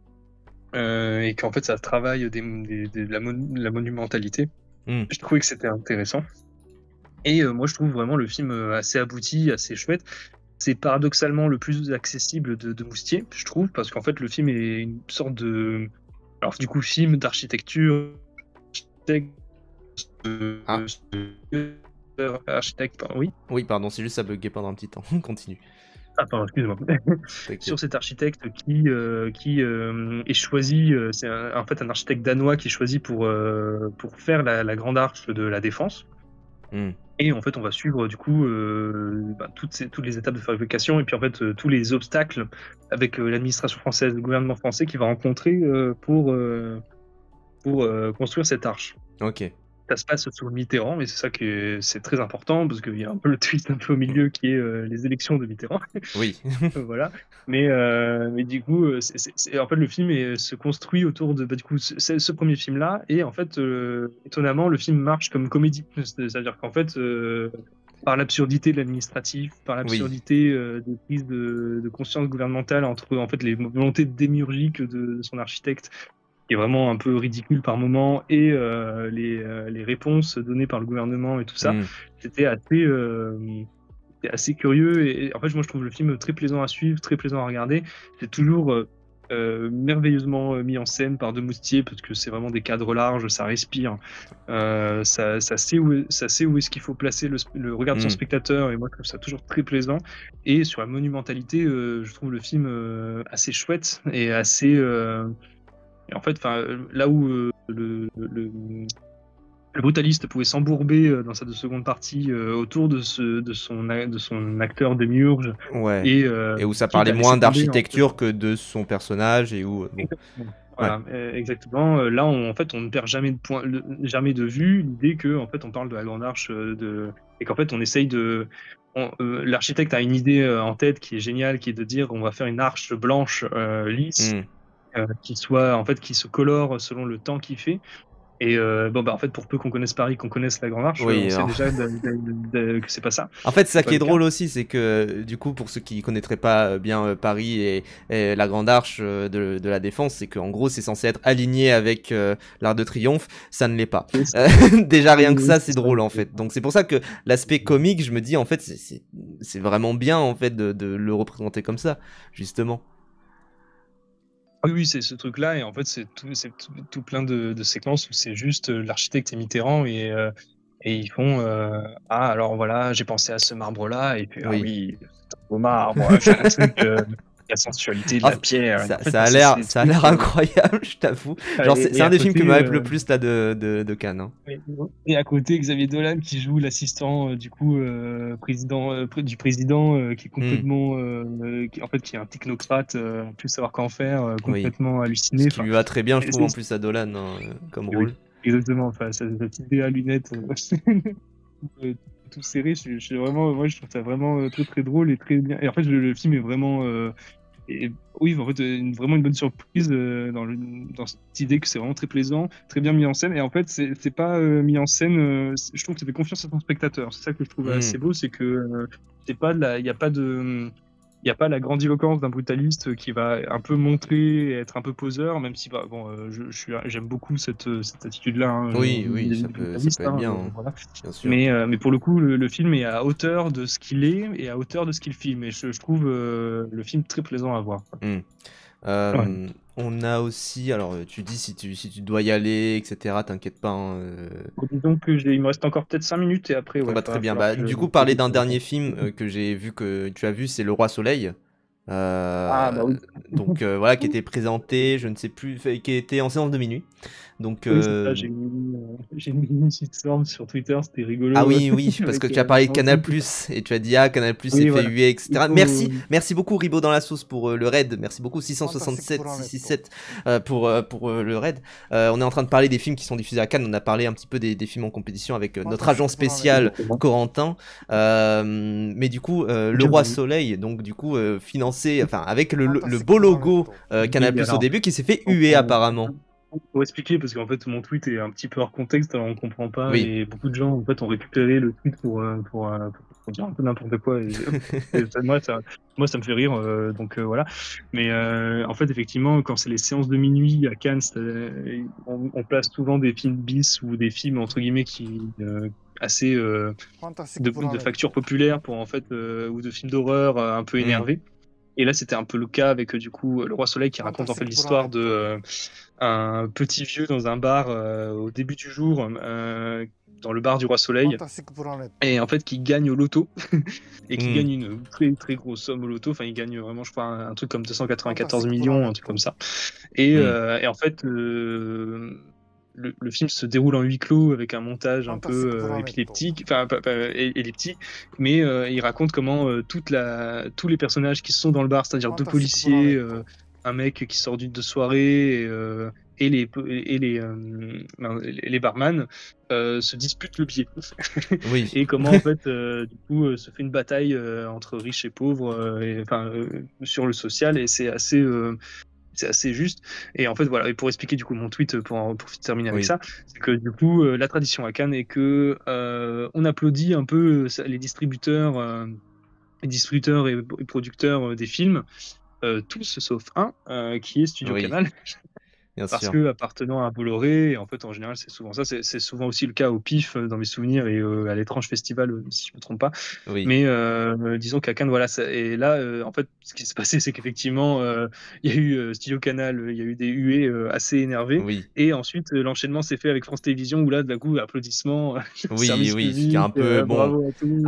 et qu'en fait ça travaille la monumentalité, je trouvais que c'était intéressant. Et moi, je trouve vraiment le film assez abouti, assez chouette. C'est paradoxalement le plus accessible de Moustier, je trouve, parce qu'en fait, le film est une sorte de. Alors, du coup, film d'architecture. Architecte, pardon, oui. Oui, pardon, c'est juste ça buguait pendant un petit temps. Continue. Ah, pardon, excuse-moi. Sur cet architecte qui est choisi, en fait un architecte danois qui est choisi pour faire la grande arche de la Défense. Et en fait, on va suivre du coup toutes les étapes de fabrication et puis en fait tous les obstacles avec l'administration française, le gouvernement français qui va rencontrer pour construire cette arche. Ok. ça se passe sous Mitterrand, mais c'est ça que c'est très important parce qu'il y a un peu le twist un peu au milieu qui est les élections de Mitterrand. Oui. Voilà. Mais du coup, en fait, le film se construit autour de du coup, ce premier film-là. Et en fait, étonnamment, le film marche comme comédie. C'est-à-dire qu'en fait, par l'absurdité de l'administratif, par l'absurdité des prises de conscience gouvernementale entre en fait, les volontés démiurgiques de son architecte, qui est vraiment un peu ridicule par moment, et les réponses données par le gouvernement et tout ça, c'était assez curieux. Et en fait, moi, je trouve le film très plaisant à suivre, très plaisant à regarder. C'est toujours merveilleusement mis en scène par Demoustier, parce que c'est vraiment des cadres larges, ça respire. Ça sait où est-ce qu'il faut placer le regard de son spectateur, et moi, je trouve ça toujours très plaisant. Et sur la monumentalité, je trouve le film assez chouette et assez... Et en fait, là où le brutaliste pouvait s'embourber dans sa seconde partie autour de son acteur démiurge, Ouais. Et où ça quitte parlait à moins laisser tomber, d'architecture que de son personnage, et où... bon. Exactement. Voilà, exactement. Là, en fait, on ne perd jamais de vue l'idée que, en fait, on parle de la Grande Arche et qu'en fait, on essaye de... l'architecte a une idée en tête qui est géniale, qui est de dire on va faire une arche blanche lisse, qui se colore selon le temps qu'il fait. Et en fait, pour peu qu'on connaisse Paris, qu'on connaisse la Grande Arche, on sait déjà que c'est pas ça. En fait, ça qui est drôle aussi, c'est que du coup, pour ceux qui connaîtraient pas bien Paris et la Grande Arche de la Défense, c'est qu'en gros, c'est censé être aligné avec l'Arc de Triomphe. Ça ne l'est pas. Déjà, rien que ça, c'est drôle en fait. Donc c'est pour ça que l'aspect comique, je me dis en fait, c'est vraiment bien en fait de le représenter comme ça, justement. Oui, c'est ce truc-là, et en fait, c'est tout plein de séquences où c'est juste l'architecte et Mitterrand, et ils font alors voilà, j'ai pensé à ce marbre-là, et puis ah oui, c'est un beau marbre, c'est un truc, la sensualité de la pierre. Ça a l'air incroyable, je t'avoue. Genre, c'est un des films qui me hype le plus là de Cannes. Hein. Et à côté, Xavier Dolan qui joue l'assistant du président du président, qui est complètement, qui est un technocrate, plus savoir qu'en faire, complètement halluciné. Ce qui lui va très bien, je trouve, en plus à Dolan comme rôle. Exactement. Enfin, cette idée à lunettes tout serré, moi je trouve ça vraiment très très drôle et très bien. Et en fait, le film est vraiment oui, en fait, vraiment une bonne surprise dans cette idée que c'est vraiment très plaisant, très bien mis en scène. Et en fait, c'est pas mis en scène. Je trouve que ça fait confiance à ton spectateur. C'est ça que je trouve assez beau, c'est que il n'y a pas la grandiloquence d'un brutaliste qui va un peu montrer et être un peu poseur, même si j'aime beaucoup cette attitude-là. Hein, oui, ça peut être bien. Voilà. Bien sûr. Mais pour le coup, le film est à hauteur de ce qu'il est et à hauteur de ce qu'il filme. Et je trouve le film très plaisant à voir. On a aussi, alors tu dis si tu dois y aller, etc. T'inquiète pas. Hein, Disons que il me reste encore peut-être 5 minutes et après. Ouais, très bien. Du coup, parler d'un dernier film que j'ai vu, que tu as vu, c'est Le Roi Soleil. Oui. Donc voilà, qui était présenté, je ne sais plus, qui était en séance de minuit. Donc oui, ça, j'ai mis une petite forme sur Twitter, c'était rigolo. Ah oui, parce que tu as parlé de Canal+, et tu as dit Canal+, s'est fait huer, etc. Merci beaucoup Ribot dans la sauce pour le raid, merci beaucoup 667 pour le raid. On est en train de parler des films qui sont diffusés à Cannes, on a parlé un petit peu des films en compétition avec notre agent spécial Corentin, mais du coup Le Roi Soleil, donc du coup financé, enfin avec le beau logo Canal+ au début, qui s'est fait huer apparemment. Pour expliquer, parce qu'en fait mon tweet est un petit peu hors contexte, alors on comprend pas, et beaucoup de gens en fait ont récupéré le tweet pour dire un peu n'importe quoi, et moi ça me fait rire, donc voilà. Mais en fait effectivement, quand c'est les séances de minuit à Cannes, on place souvent des films bis ou des films entre guillemets qui assez de facture populaire pour en fait ou de films d'horreur un peu énervés. Et là, c'était un peu le cas avec du coup Le Roi Soleil, qui raconte en fait l'histoire de un petit vieux dans un bar au début du jour, dans le bar du Roi Soleil, et en fait qui gagne au loto et qui gagne une très très grosse somme au loto. Enfin, il gagne vraiment, je crois, un truc comme 294 millions, un truc comme ça. Et en fait, le film se déroule en huis clos avec un montage un peu épileptique, enfin pas elliptique, mais il raconte comment tous les personnages qui sont dans le bar, c'est-à-dire deux policiers, un mec qui sort de soirée et les barman se disputent le billet. Oui, Et comment en fait du coup se fait une bataille entre riches et pauvres sur le social, et c'est assez juste. Et en fait, voilà, et pour expliquer du coup mon tweet, pour terminer avec oui, ça, c'est que du coup, la tradition à Cannes est que on applaudit un peu les distributeurs et producteurs des films, tous sauf un, qui est Studio oui, Canal, bien parce sûr. que appartenant à Bolloré, et en fait, en général, c'est souvent ça. C'est souvent aussi le cas au PIF, dans mes souvenirs, et à l'étrange festival, si je me trompe pas. Oui, Mais disons qu'à Cannes, voilà. Et là, en fait, ce qui s'est passé, c'est qu'effectivement, il y a eu Studio Canal, il y a eu des huées assez énervées. oui. Et ensuite, l'enchaînement s'est fait avec France Télévisions, où là, d'un coup, applaudissements, Oui, service oui, ce qui est public, un peu bon bravo à tous.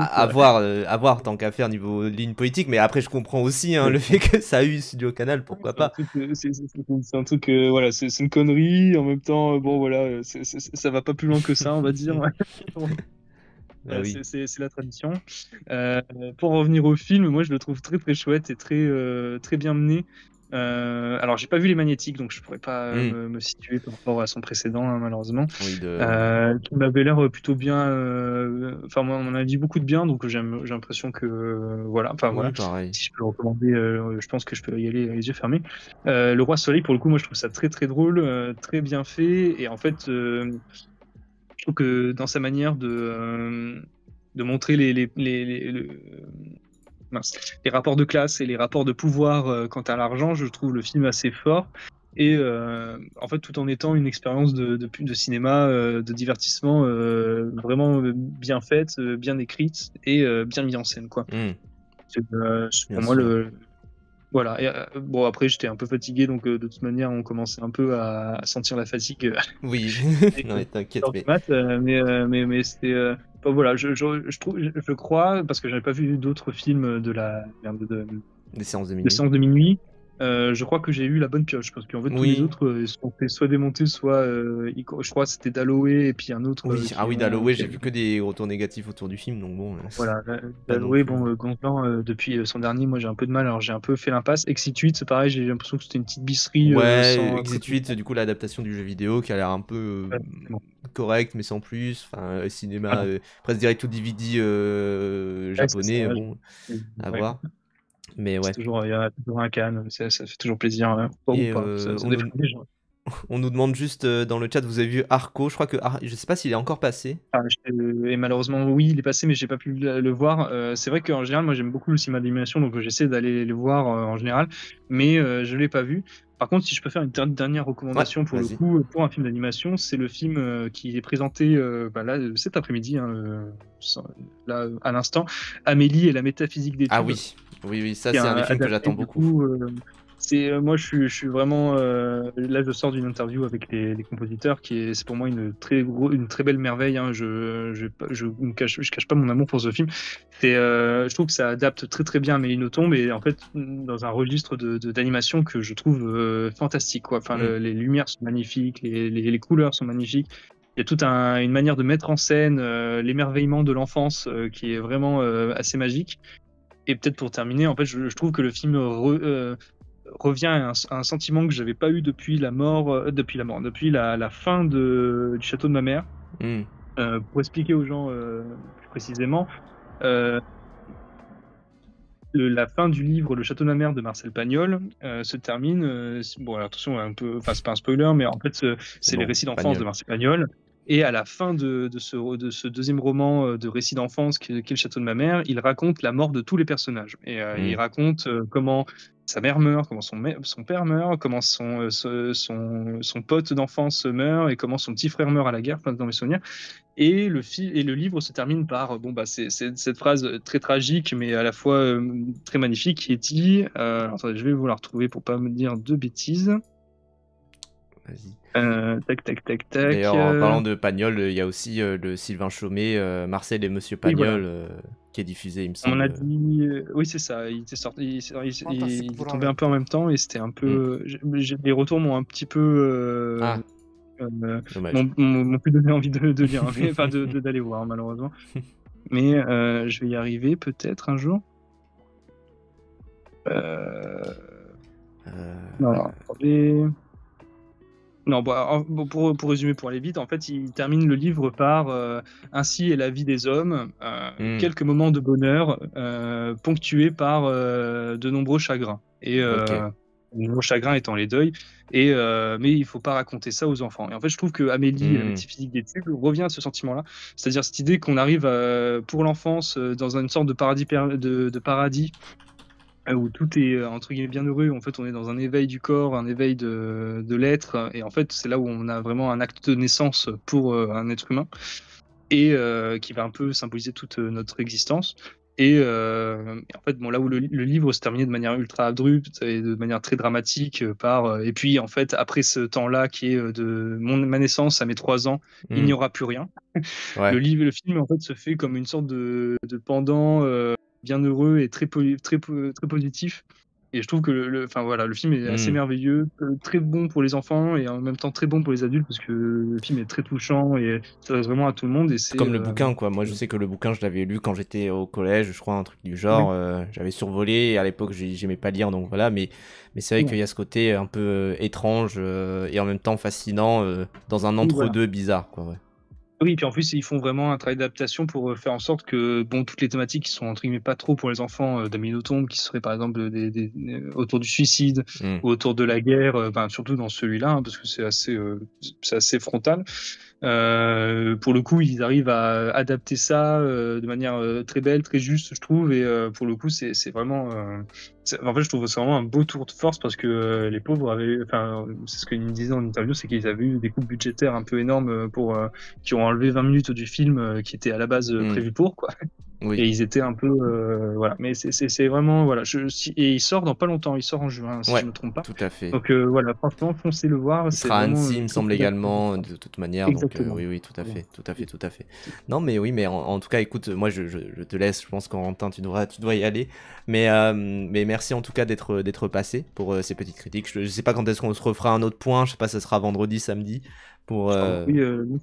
à voir tant qu'à faire niveau ligne politique, mais après je comprends aussi hein, le fait que ça a eu Studio Canal, pourquoi C'est un pas. truc, c'est un truc, voilà, c'est une connerie. En même temps, bon, voilà, ça va pas plus loin que ça, on va dire. Bah Voilà, oui. c'est la tradition. Euh, pour en revenir au film, moi je le trouve très très chouette et très bien mené. Alors j'ai pas vu les Magnétiques, donc je pourrais pas Hmm. me situer par rapport à son précédent, hein, malheureusement. Oui, Qui m'avait l'air plutôt bien. Enfin, moi, on en a dit beaucoup de bien, donc j'ai l'impression que voilà. Enfin voilà. oui, pareil. Si je peux le recommander, je pense que je peux y aller les yeux fermés. Le Roi Soleil, pour le coup, moi je trouve ça très très drôle, très bien fait, et en fait. Je trouve que dans sa manière de montrer mince, les rapports de classe et les rapports de pouvoir quant à l'argent, je trouve le film assez fort. Et en fait, tout en étant une expérience de cinéma, de divertissement vraiment bien faite, bien écrite et bien mise en scène, quoi. Hmm, C'est bien pour moi sûr. le. Voilà. Et, bon, après, j'étais un peu fatigué, donc de toute manière, on commençait un peu à sentir la fatigue Oui, et non mais t'inquiète, heures de mais maths, mais c'était. Enfin, voilà, je crois, parce que j'avais pas vu d'autres films des séances de de minuit. séance de minuit, je crois que j'ai eu la bonne pioche, parce qu'en fait, tous les Oui, autres, ils sont fait soit démonter, soit. Je crois que c'était Dalloway, et puis un autre oui, ah qui oui, ont. d'Halloween, j'ai vu que des retours négatifs autour du film, donc bon, Voilà, pas non Dalloway, plus. bon, Gonzlan, depuis son dernier, moi j'ai un peu de mal, alors j'ai un peu fait l'impasse. Exit 8, c'est pareil, j'ai l'impression que c'était une petite bisserie Ouais, sans. Exit 8, du coup l'adaptation du jeu vidéo qui a l'air un peu Ouais, bon. correct, mais sans plus. Enfin, Ah cinéma non, presque direct ou DVD ouais, c'est ça. japonais, bon, à Ouais. voir. Mais ouais. Il y a toujours un Cannes, ça fait toujours plaisir, hein. Pas ou Et pas, ça dépend des gens. on nous demande juste dans le chat, vous avez vu Arco? Je crois que je sais pas s'il est encore passé. Ah, et malheureusement, oui, il est passé, mais j'ai pas pu le voir. C'est vrai qu'en général, moi j'aime beaucoup le cinéma d'animation, donc j'essaie d'aller le voir en général, mais je l'ai pas vu. Par contre, si je peux faire une dernière Ouais, recommandation pour le vas-y. coup, pour un film d'animation, c'est le film qui est présenté là, cet après-midi, hein, là, à l'instant, Amélie et la métaphysique des Ah tubes, oui, oui, oui, ça qui est c'est un des films que adapté j'attends du beaucoup. coup. C'est moi je suis vraiment là je sors d'une interview avec les compositeurs c'est pour moi une très belle merveille, hein. Je cache pas mon amour pour ce film. Je trouve que ça adapte très très bien Amélie Nothomb, et en fait dans un registre d'animation que je trouve fantastique, quoi. Enfin Hmm, les lumières sont magnifiques, les couleurs sont magnifiques. Il y a toute une manière de mettre en scène l'émerveillement de l'enfance qui est vraiment assez magique. Et peut-être pour terminer, en fait, je trouve que le film revient à un sentiment que j'avais pas eu depuis depuis la fin du château de ma mère. hmm, Pour expliquer aux gens plus précisément, euh, la fin du livre Le château de ma mère de Marcel Pagnol se termine. Bon, alors, attention, enfin, c'est pas un spoiler, mais en fait, c'est c'est les bon, récits d'enfance de Pagnol. Marcel Pagnol. Et à la fin de ce deuxième roman de récits d'enfance qu'est Le château de ma mère, il raconte la mort de tous les personnages. Et il Hmm, raconte comment sa mère meurt, comment son père meurt, comment son pote d'enfance meurt, et comment son petit frère meurt à la guerre, enfin, dans mes souvenirs. Et le livre se termine par bon, bah, c'est cette phrase très tragique, mais à la fois très magnifique, qui est dit. Attendez, je vais vous la retrouver pour pas me dire de bêtises. vas-y. Tac, tac, tac, tac. D'ailleurs, en parlant de Pagnol, il y a aussi le Sylvain Chaumet, Marcel et Monsieur Oui, voilà. Pagnol, qui est diffusé, il me On m'en a semble. dit. Oui, c'est ça. Il était sorti, Fantastique il est pour un tombé un rêve. peu en même temps, et c'était un Hmm. peu. Les retours m'ont un petit peu. Ah, dommage. M'ont plus donné envie de lire, hein, enfin d'aller voir, malheureusement. Mais je vais y arriver peut-être un jour. Euh... Euh, Non, attendez. Non, bon, pour résumer, pour aller vite, en fait, il termine le livre par Ainsi est la vie des hommes, quelques moments de bonheur ponctués par de nombreux chagrins. Et Ok. les nombreux chagrins étant les deuils. Mais il faut pas raconter ça aux enfants. Et en fait, je trouve que Amélie, la Hmm. petite physique des tubes, revient à ce sentiment-là. C'est-à-dire cette idée qu'on arrive pour l'enfance dans une sorte de paradis, de paradis où tout est entre guillemets bien heureux. En fait, on est dans un éveil du corps, un éveil de l'être, et en fait, c'est là où on a vraiment un acte de naissance pour un être humain, et qui va un peu symboliser toute notre existence. Et en fait, bon, là où le livre se terminait de manière ultra abrupte et de manière très dramatique, et puis en fait, après ce temps-là qui est de ma naissance à mes 3 ans, il n'y Hmm. aura plus rien. Ouais. Le film en fait se fait comme une sorte de pendant bien heureux et très positif. Et je trouve que enfin voilà, le film est assez Hmm. merveilleux, très bon pour les enfants et en même temps très bon pour les adultes parce que le film est très touchant et s'adresse vraiment à tout le monde. Et Tout c'est comme le bouquin, quoi. Moi, je sais que le bouquin, je l'avais lu quand j'étais au collège, je crois, un truc du oui, genre. J'avais survolé, et à l'époque, j'aimais pas lire, donc voilà. Mais c'est vrai qu'il y a ce côté un peu étrange et en même temps fascinant dans un oui, voilà. entre-deux bizarre, quoi. Ouais. Oui, puis en plus, ils font vraiment un travail d'adaptation pour faire en sorte que bon, toutes les thématiques qui sont entre guillemets pas trop pour les enfants d'Amélie Nothomb, qui seraient par exemple autour du suicide Hmm. ou autour de la guerre, ben, surtout dans celui-là, hein, parce que c'est assez frontal. Pour le coup, ils arrivent à adapter ça de manière très belle, très juste, je trouve. Et pour le coup, c'est vraiment. En fait, je trouve que c'est vraiment un beau tour de force parce que les pauvres avaient. Enfin, c'est ce qu'ils me disaient en interview, c'est qu'ils avaient eu des coupes budgétaires un peu énormes qui ont enlevé 20 minutes du film qui était à la base Hmm. prévu pour, quoi. Et Oui, ils étaient un peu. Voilà. Mais c'est vraiment. Voilà. Et il sort dans pas longtemps. Il sort en juin, si je ouais, me trompe pas. tout à fait. Donc voilà, franchement, foncez le voir. Il C'est sera à vraiment Annecy, il une me très semble très belle également, production. de toute manière. Donc Exactement. oui, oui, tout à Voilà. fait, tout à fait, tout à fait. Non, mais oui, mais en tout cas, écoute, moi, je te laisse. Je pense qu'Corentin, tu dois y aller. Mais merci en tout cas d'être passé pour ces petites critiques. Je sais pas quand est-ce qu'on se refera un autre point. Je sais pas, ça sera vendredi, samedi. Pour Oui, donc,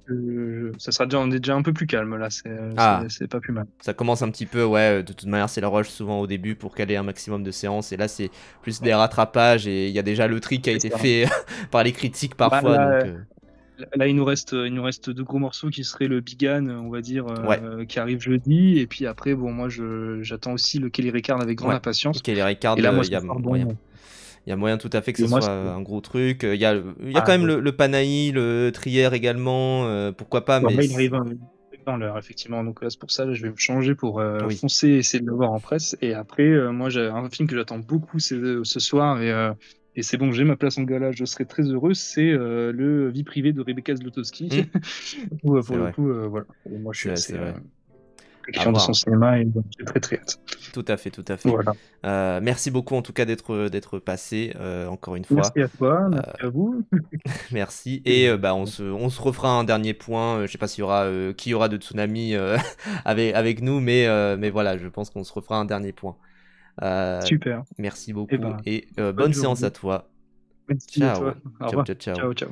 ça sera déjà, on est déjà un peu plus calme là, ah, c'est pas plus mal. ça commence un petit peu, ouais. De toute manière, c'est la rush souvent au début pour caler un maximum de séances. Et là, c'est plus des rattrapages. Et il y a déjà le tri qui a C'est été ça. fait par les critiques Bah, parfois. Donc là, il nous reste deux gros morceaux qui seraient le Bigan, on va dire, ouais, qui arrive jeudi, et puis après, bon, moi, j'attends aussi le Kelly Ricard avec grande ouais. impatience. Kelly Ricard, Et là, moi, il y ce a soir, moyen. bon, Il y a moyen tout à fait que et ce moi, soit un gros truc. Il y a quand ah, même le Panahi, le Trier également. Pourquoi pas, bon, mais là, il arrive dans l'heure, effectivement. Donc là, c'est pour ça, là, je vais me changer pour oui. foncer et essayer de le voir en presse. Et après, moi, j'ai un film que j'attends beaucoup ce soir. Et c'est bon, j'ai ma place en gala, je serai très heureux. C'est le Vie privée de Rebecca Zlotowski. Hmm, Où, c'est pour le vrai. coup, voilà. Et moi, je suis C'est assez vrai. À friand de son voir. cinéma et donc, j'ai très très hâte. Tout à fait, tout à fait. Voilà. Merci beaucoup en tout cas d'être passé encore une fois. Merci à toi, Euh, merci à vous. Merci. Et, Et bah, on se refera un dernier point. Je sais pas s'il y aura qui y aura de Tsunami avec nous, mais voilà, je pense qu'on se refera un dernier point. Euh, super. Merci Et beaucoup ben, et bonne bonne séance à journée. toi. Merci à toi. Ciao. Au Ciao, revoir. ciao, ciao. Ciao, ciao.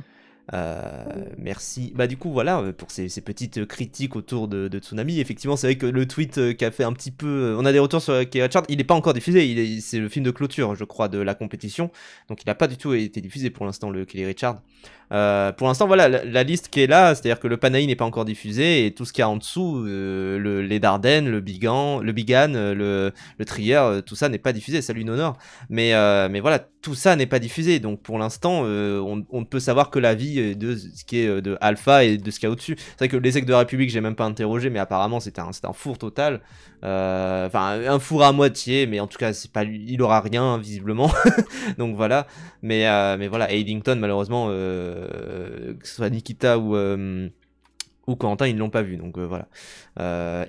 Merci. Bah du coup voilà pour ces petites critiques autour de Tsunami. Effectivement c'est vrai que le tweet qui a fait un petit peu... on a des retours sur Kelly Richard. Il n'est pas encore diffusé. C'est le film de clôture je crois de la compétition. Donc il n'a pas du tout été diffusé pour l'instant le Kelly Richard. Pour l'instant voilà la liste qui est là. C'est-à-dire que le Panahi n'est pas encore diffusé. Et tout ce qu'il y a en dessous, les Dardennes, le Bigan, le Trier, tout ça n'est pas diffusé. Salut Nonor. Mais voilà, tout ça n'est pas diffusé. Donc pour l'instant, on ne peut savoir que l'avis de ce qui est de Alpha et de ce qu'il y a au-dessus. C'est vrai que les échecs de la République, j'ai même pas interrogé, mais apparemment c'était un four total. Enfin, un four à moitié, mais en tout cas, c'est pas lui, il aura rien visiblement. Donc voilà. Mais voilà, Eddington, malheureusement, que ce soit Nikita ou Corentin, ils ne l'ont pas vu. Donc voilà.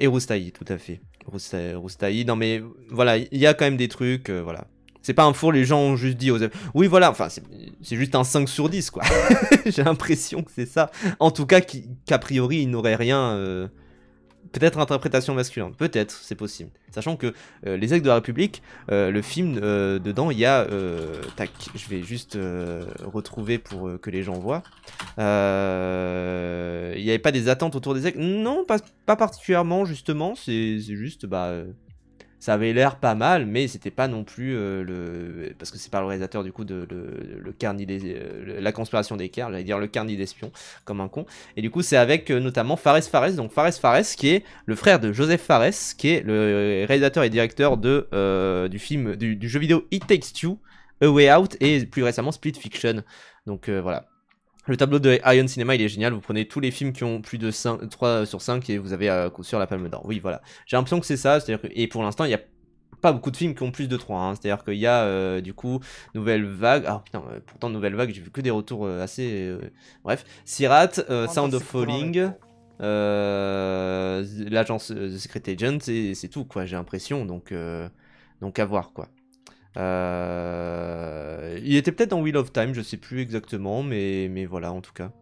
Et Roustaï, tout à fait. Roustaï, non mais voilà, il y a quand même des trucs, voilà. C'est pas un four, les gens ont juste dit aux... Oui, voilà, enfin, c'est juste un 5 sur 10, quoi. J'ai l'impression que c'est ça. En tout cas, qu'a priori, il n'aurait rien... Peut-être interprétation masculine, peut-être, c'est possible. Sachant que Les Aigles de la République, le film, dedans, il y a... tac, je vais juste retrouver pour que les gens voient. Il n'y avait pas des attentes autour des aigles? Non, pas particulièrement, justement. C'est juste, bah... Ça avait l'air pas mal, mais c'était pas non plus parce que c'est pas le réalisateur du coup de le Carnet la conspiration des Caire, j'allais dire le Carnet d'espions, comme un con. Et du coup, c'est avec notamment Fares Fares, donc Fares Fares qui est le frère de Joseph Fares, qui est le réalisateur et directeur du film, du jeu vidéo It Takes Two, A Way Out et plus récemment Split Fiction. Donc voilà. Le tableau de Ion Cinema, il est génial. Vous prenez tous les films qui ont plus de 3 sur 5 et vous avez à coup sûr la palme d'or. Oui, voilà. J'ai l'impression que c'est ça. Et pour l'instant, il n'y a pas beaucoup de films qui ont plus de 3. Hein. C'est-à-dire qu'il y a du coup Nouvelle Vague. Ah putain, pourtant Nouvelle Vague, j'ai vu que des retours assez. Bref. Sirat, Sound of Falling, l'agence The Secret Agent, c'est tout quoi, j'ai l'impression. Donc à voir quoi. Il était peut-être dans Wheel of Time, je sais plus exactement, mais voilà en tout cas.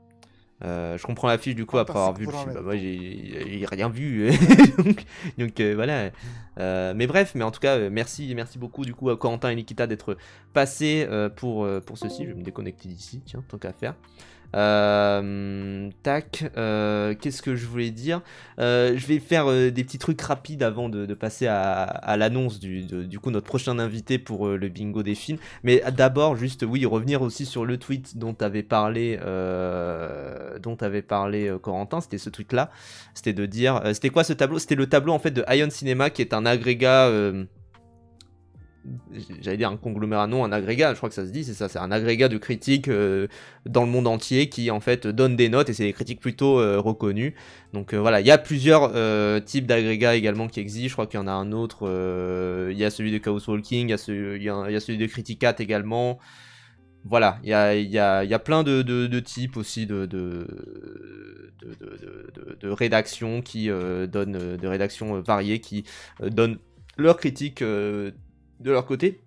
Je comprends la fiche du coup après avoir vu le film. Bah, moi j'ai rien vu, donc voilà. Mais bref, mais en tout cas merci beaucoup du coup à Corentin et Nikita d'être passés pour ceci. Je vais me déconnecter d'ici, tiens, tant qu'à faire. Qu'est-ce que je voulais dire, je vais faire des petits trucs rapides avant de passer à l'annonce du coup notre prochain invité pour le bingo des films, mais d'abord juste oui revenir aussi sur le tweet dont avait parlé Corentin. C'était ce tweet là, c'était de dire c'était quoi ce tableau, c'était le tableau en fait de Ion Cinema qui est un agrégat, j'allais dire un conglomérat, non, un agrégat, je crois que ça se dit, c'est ça, c'est un agrégat de critiques dans le monde entier qui en fait donne des notes et c'est des critiques plutôt reconnues. Donc voilà, il y a plusieurs types d'agrégats également qui existent, je crois qu'il y en a un autre, il y a celui de Chaos Walking, il y a celui de Criticat également. Voilà, il y a plein de types aussi de rédactions qui donnent, de rédactions variées qui donnent leurs critiques de leur côté.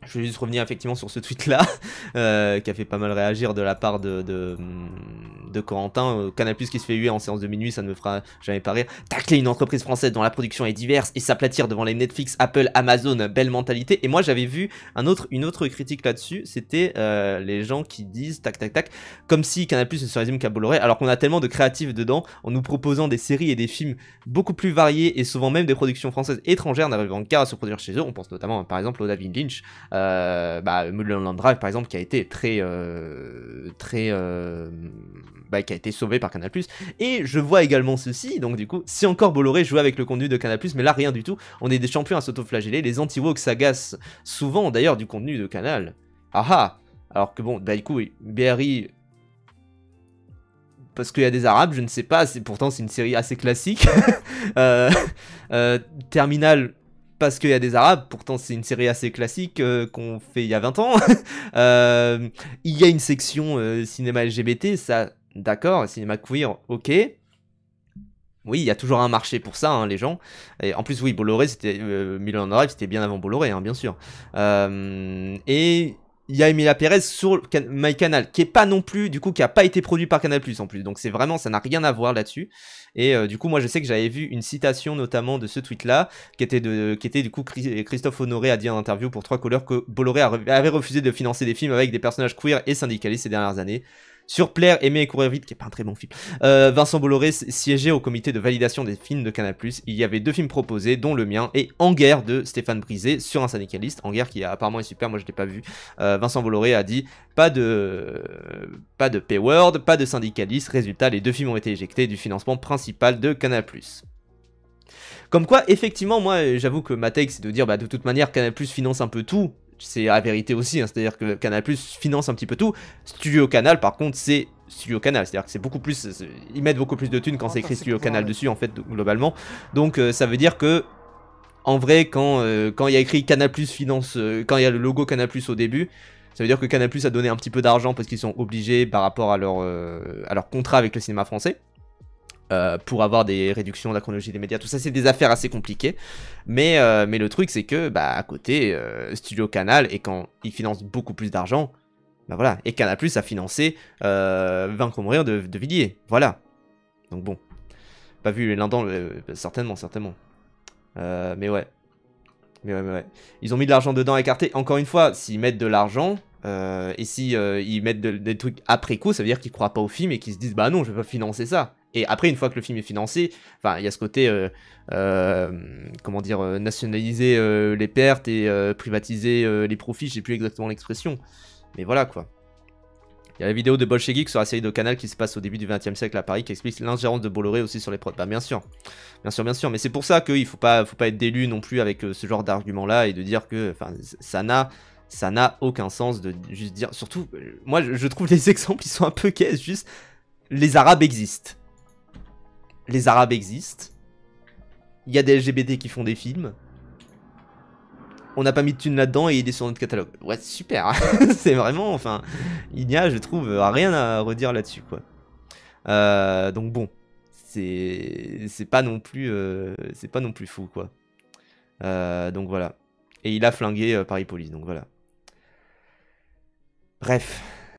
Je vais juste revenir effectivement sur ce tweet là qui a fait pas mal réagir de la part de Corentin. Canal+ qui se fait huer en séance de minuit, ça ne me fera jamais pas rire. Tacler une entreprise française dont la production est diverse et s'aplatir devant les Netflix, Apple, Amazon, belle mentalité. Et moi j'avais vu une autre critique là-dessus, c'était les gens qui disent comme si Canal+ ne se résume qu'à Bolloré, alors qu'on a tellement de créatifs dedans, en nous proposant des séries et des films beaucoup plus variés et souvent même des productions françaises étrangères n'arrivant qu'à se produire chez eux. On pense notamment par exemple au David Lynch, Mulholland Drive par exemple, qui a été qui a été sauvé par Canal+. Et je vois également ceci, donc du coup, si encore Bolloré jouait avec le contenu de Canal+, mais là rien du tout, on est des champions à s'auto-flageller, les anti-woke s'agacent souvent d'ailleurs du contenu de Canal. Ah, alors que bon, du coup, oui, BRI, parce qu'il y a des Arabes, je ne sais pas, pourtant c'est une série assez classique. Terminal, parce qu'il y a des Arabes, pourtant c'est une série assez classique qu'on fait il y a 20 ans. Il y a une section cinéma LGBT, ça, d'accord, cinéma queer, ok. Oui, il y a toujours un marché pour ça, hein, les gens. Et en plus, oui, Bolloré, c'était Mulholland Drive, c'était bien avant Bolloré, hein, bien sûr. Et il y a Emilia Pérez sur MyCanal, qui est pas non plus, du coup, qui a pas été produit par Canal+ en plus. Donc c'est vraiment, ça n'a rien à voir là-dessus. Et du coup, moi, je sais que j'avais vu une citation notamment de ce tweet-là, qui était du coup Christophe Honoré a dit en interview pour 3 couleurs que Bolloré avait refusé de financer des films avec des personnages queer et syndicalistes ces dernières années. Sur Plaire, Aimer et Courir Vite, qui est pas un très bon film, Vincent Bolloré siégeait au comité de validation des films de Canal+. Il y avait 2 films proposés, dont le mien, et En guerre de Stéphane Brisé, sur un syndicaliste. En guerre qui apparemment est super, moi je l'ai pas vu. Vincent Bolloré a dit pas de payword, pas de syndicaliste. Résultat, les 2 films ont été éjectés du financement principal de Canal+. Comme quoi, effectivement, moi j'avoue que ma take c'est de dire de toute manière Canal+ finance un peu tout. C'est la vérité aussi, hein, c'est-à-dire que Canal+ finance un petit peu tout. Studio Canal, par contre, c'est Studio Canal, c'est-à-dire que c'est beaucoup plus, ils mettent beaucoup plus de thunes quand c'est écrit Studio Canal dessus, en fait, globalement. Donc, ça veut dire que, en vrai, quand il y a écrit Canal+ finance, quand il y a le logo Canal+ au début, ça veut dire que Canal+ a donné un petit peu d'argent parce qu'ils sont obligés par rapport à leur contrat avec le cinéma français. Pour avoir des réductions de la chronologie des médias, tout ça c'est des affaires assez compliquées, mais le truc c'est que à côté Studio Canal, et quand ils financent beaucoup plus d'argent, voilà, et Canal+ a financé Vaincre ou mourir de Villiers, voilà, donc bon, pas vu l'un dans certainement, mais ouais, ils ont mis de l'argent dedans écarté. Encore une fois, s'ils mettent de l'argent, Et si ils mettent des trucs après coup, ça veut dire qu'ils croient pas au film et qu'ils se disent bah non, je vais pas financer ça. Et après, une fois que le film est financé, enfin, il y a ce côté, comment dire, nationaliser les pertes et privatiser les profits, je sais plus exactement l'expression. Mais voilà quoi. Il y a la vidéo de Bolshevik sur la série de Canal qui se passe au début du XXe siècle à Paris qui explique l'ingérence de Bolloré aussi sur les prods. Bah bien sûr, bien sûr. Mais c'est pour ça qu'il faut pas être d'élu non plus avec ce genre d'argument-là et de dire que, enfin, ça n'a aucun sens de juste dire. Surtout, moi je trouve les exemples ils sont un peu caisses. Juste, les Arabes existent. Les Arabes existent. Il y a des LGBT qui font des films. On n'a pas mis de thunes là-dedans et il est sur notre catalogue. Ouais, super. C'est vraiment, enfin, il n'y a, je trouve, rien à redire là-dessus, quoi. Donc bon, c'est pas non plus fou, quoi. Donc voilà. Et il a flingué Paris Police, donc voilà. Bref.